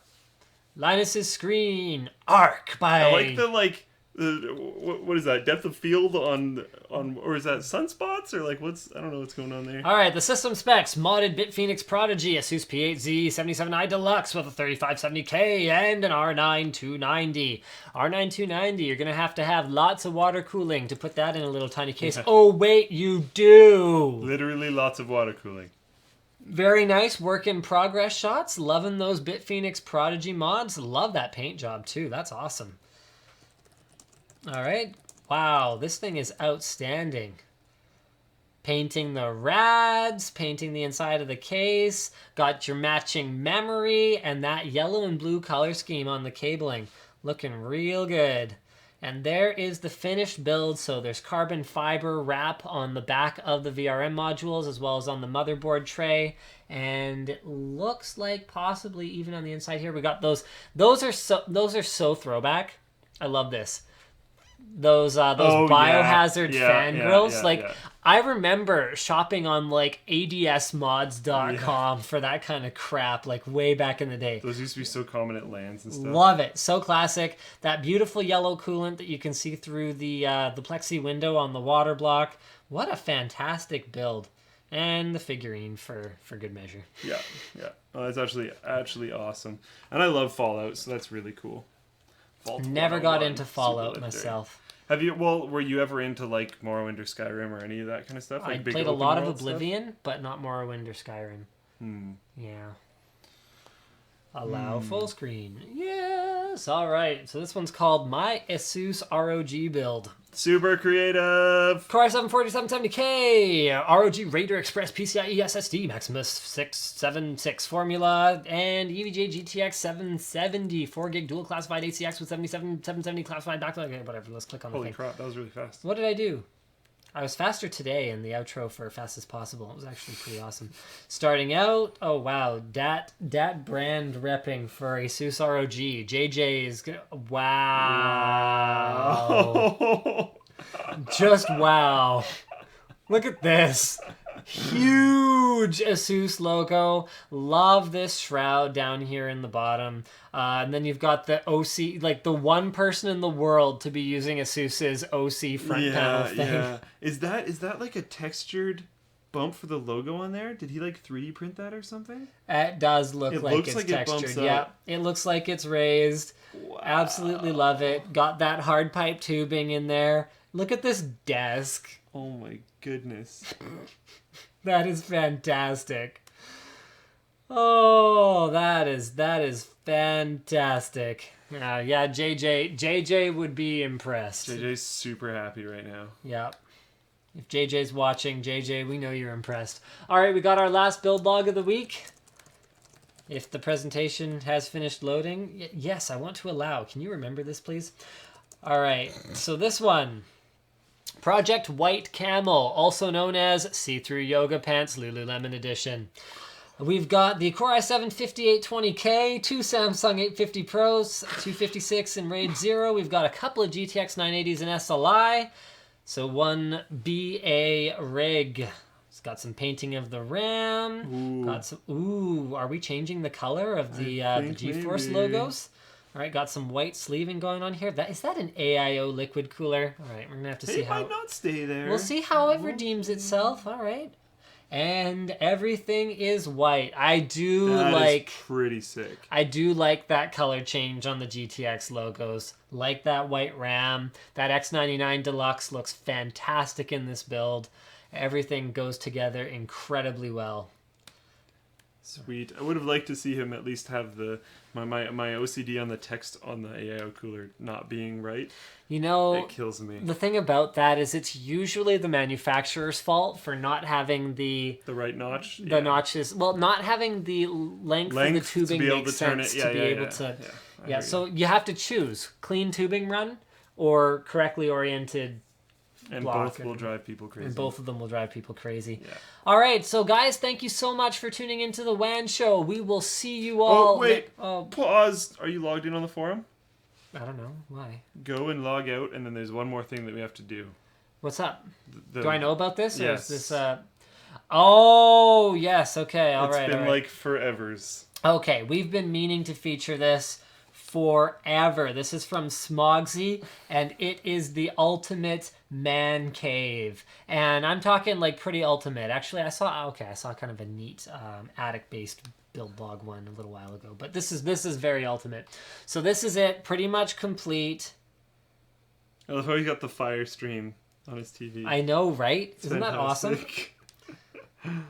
Linus's screen. Arc by... I like what is that? Depth of field on or is that sunspots or what's I don't know what's going on there. All right, the system specs: modded Bitphoenix Prodigy, ASUS P8Z 77i Deluxe with a 3570K and an R9 290. R9 290. You're gonna have to have lots of water cooling to put that in a little tiny case. Oh wait, you do. Literally lots of water cooling. Very nice work in progress shots. Loving those BitPhoenix Prodigy mods. Love that paint job too. That's awesome. All right. Wow, this thing is outstanding. Painting the rads, painting the inside of the case. Got your matching memory and that yellow and blue color scheme on the cabling. Looking real good. And there is the finished build. So there's carbon fiber wrap on the back of the VRM modules as well as on the motherboard tray. And it looks like possibly even on the inside here we got those. Those are so throwback. I love this. Those biohazard fan grills. I remember shopping on like adsmods.com for that kind of crap, like way back in the day. Those used to be so common at LANs and stuff. Love it. So classic. That beautiful yellow coolant that you can see through the plexi window on the water block. What a fantastic build. And the figurine for good measure. Yeah. Oh, that's actually awesome. And I love Fallout, so that's really cool. Never got into Fallout myself. Were you ever into like Morrowind or Skyrim or any of that kind of stuff? Like I played a lot of Oblivion, but not Morrowind or Skyrim. Yeah. Allow full screen. Yes. All right. So this one's called My ASUS ROG Build. Super creative. Core i7 4770K, ROG Raider Express PCIe SSD, Maximus 676 formula, and EVGA GTX 770, 4GB dual classified ACX with 770 classified backlight. Whatever, let's click on the thing. Holy crap, that was really fast. What did I do? I was faster today in the outro for Fast as Possible. It was actually pretty awesome. Starting out, oh wow, dat brand repping for ASUS ROG. JJ's, wow. Just wow. Look at this. Huge ASUS logo. Love this shroud down here in the bottom. And then you've got the OC, like the one person in the world to be using ASUS's OC front panel thing. Yeah. Is that like a textured bump for the logo on there? Did he like 3D print that or something? It does look like it's textured. Yeah, it looks like it's raised. Wow. Absolutely love it. Got that hard pipe tubing in there. Look at this desk. Oh my goodness. That is fantastic. Oh, that is fantastic. Yeah, JJ would be impressed. JJ's super happy right now. Yeah. If JJ's watching, JJ, we know you're impressed. All right, we got our last build log of the week. If the presentation has finished loading, yes, I want to allow. Can you remember this, please? All right, so this one. Project White Camel, also known as See-Through Yoga Pants Lululemon Edition. We've got the Core i7 5820K, two Samsung 850 Pros, 256 in RAID 0. We've got a couple of GTX 980s in SLI. So one BA rig. It's got some painting of the RAM. Got some. Are we changing the color of the GeForce logos? All right, got some white sleeving going on here. Is that an AIO liquid cooler? All right, we're gonna have to see how. It might not stay there. We'll see how it redeems itself. All right, and everything is white. That is pretty sick. I do like that color change on the GTX logos. Like that white RAM. That X99 Deluxe looks fantastic in this build. Everything goes together incredibly well. Sweet. I would have liked to see him at least have my OCD on the text on the AIO cooler not being right. You know, it kills me. The thing about that is it's usually the manufacturer's fault for not having the right notch. The notches. Well, not having the length of the tubing to be able makes to turn sense it. to be able to. Yeah, so you have to choose clean tubing run or correctly oriented. And both will drive people crazy. And both of them will drive people crazy. Yeah. All right, so guys, thank you so much for tuning into the WAN show. We will see you all. Oh, wait. Pause. Are you logged in on the forum? I don't know. Why? Go and log out, and then there's one more thing that we have to do. What's up? Do I know about this? Yes. Or is this, Oh, yes. Okay. All right. It's been like forevers. Okay. We've been meaning to feature this forever. This is from Smogsy, and it is the ultimate man cave. And I'm talking like pretty ultimate. Actually, I saw kind of a neat attic-based build log one a little while ago. But this is very ultimate. So this is it, pretty much complete. I love how he got the fire stream on his TV. I know, right? Isn't that awesome?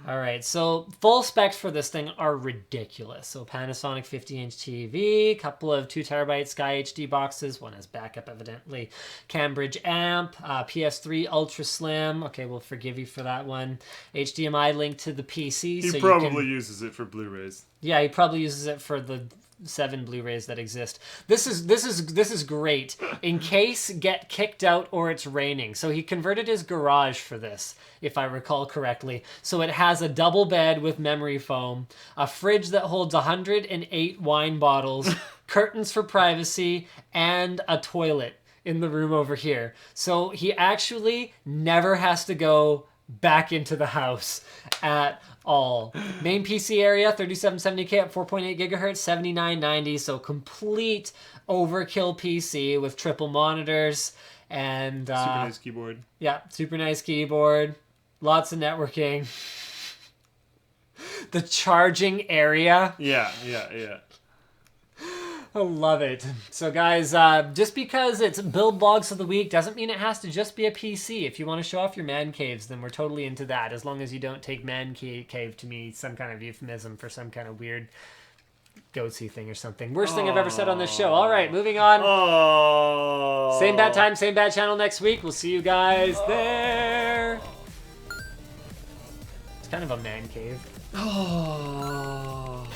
All right, so full specs for this thing are ridiculous. So Panasonic 50-inch TV, couple of 2 terabyte Sky HD boxes. One has backup, evidently. Cambridge amp, PS3 Ultra Slim. Okay, we'll forgive you for that one. HDMI link to the PC. He probably uses it for Blu-rays. Yeah, he probably uses it for the 7 Blu-rays that exist. This is great in case get kicked out or it's raining. So he converted his garage for this, if I recall correctly. So it has a double bed with memory foam, a fridge that holds 108 wine bottles, curtains for privacy, and a toilet in the room over here. So he actually never has to go back into the house at all. Main PC area 3770K at 4.8 gigahertz, 7990. So complete overkill PC with triple monitors and Super nice keyboard. Yeah, super nice keyboard. Lots of networking. The charging area. Yeah. I love it. So guys, just because it's build blogs of the week doesn't mean it has to just be a PC. If you want to show off your man caves, then we're totally into that, as long as you don't take man cave to me some kind of euphemism for some kind of weird goatsy thing or something. Worst thing I've ever said on this show. All right, moving on. Oh. Same bad time, same bad channel next week. We'll see you guys there. It's kind of a man cave. Oh.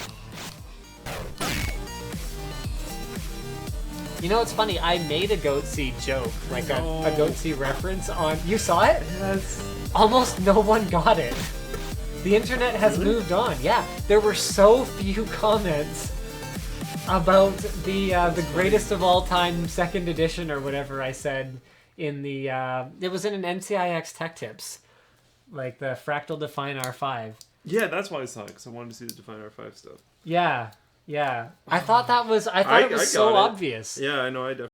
You know, it's funny. I made a goatsy joke, like a goatsy reference on... You saw it? Yes. Almost no one got it. The internet has moved on. Yeah, there were so few comments about the greatest of all time second edition or whatever I said in the... it was in an NCIX Tech Tips, like the Fractal Define R5. Yeah, that's why I saw it, because I wanted to see the Define R5 stuff. Yeah. I thought it was so obvious. Yeah, I know, I definitely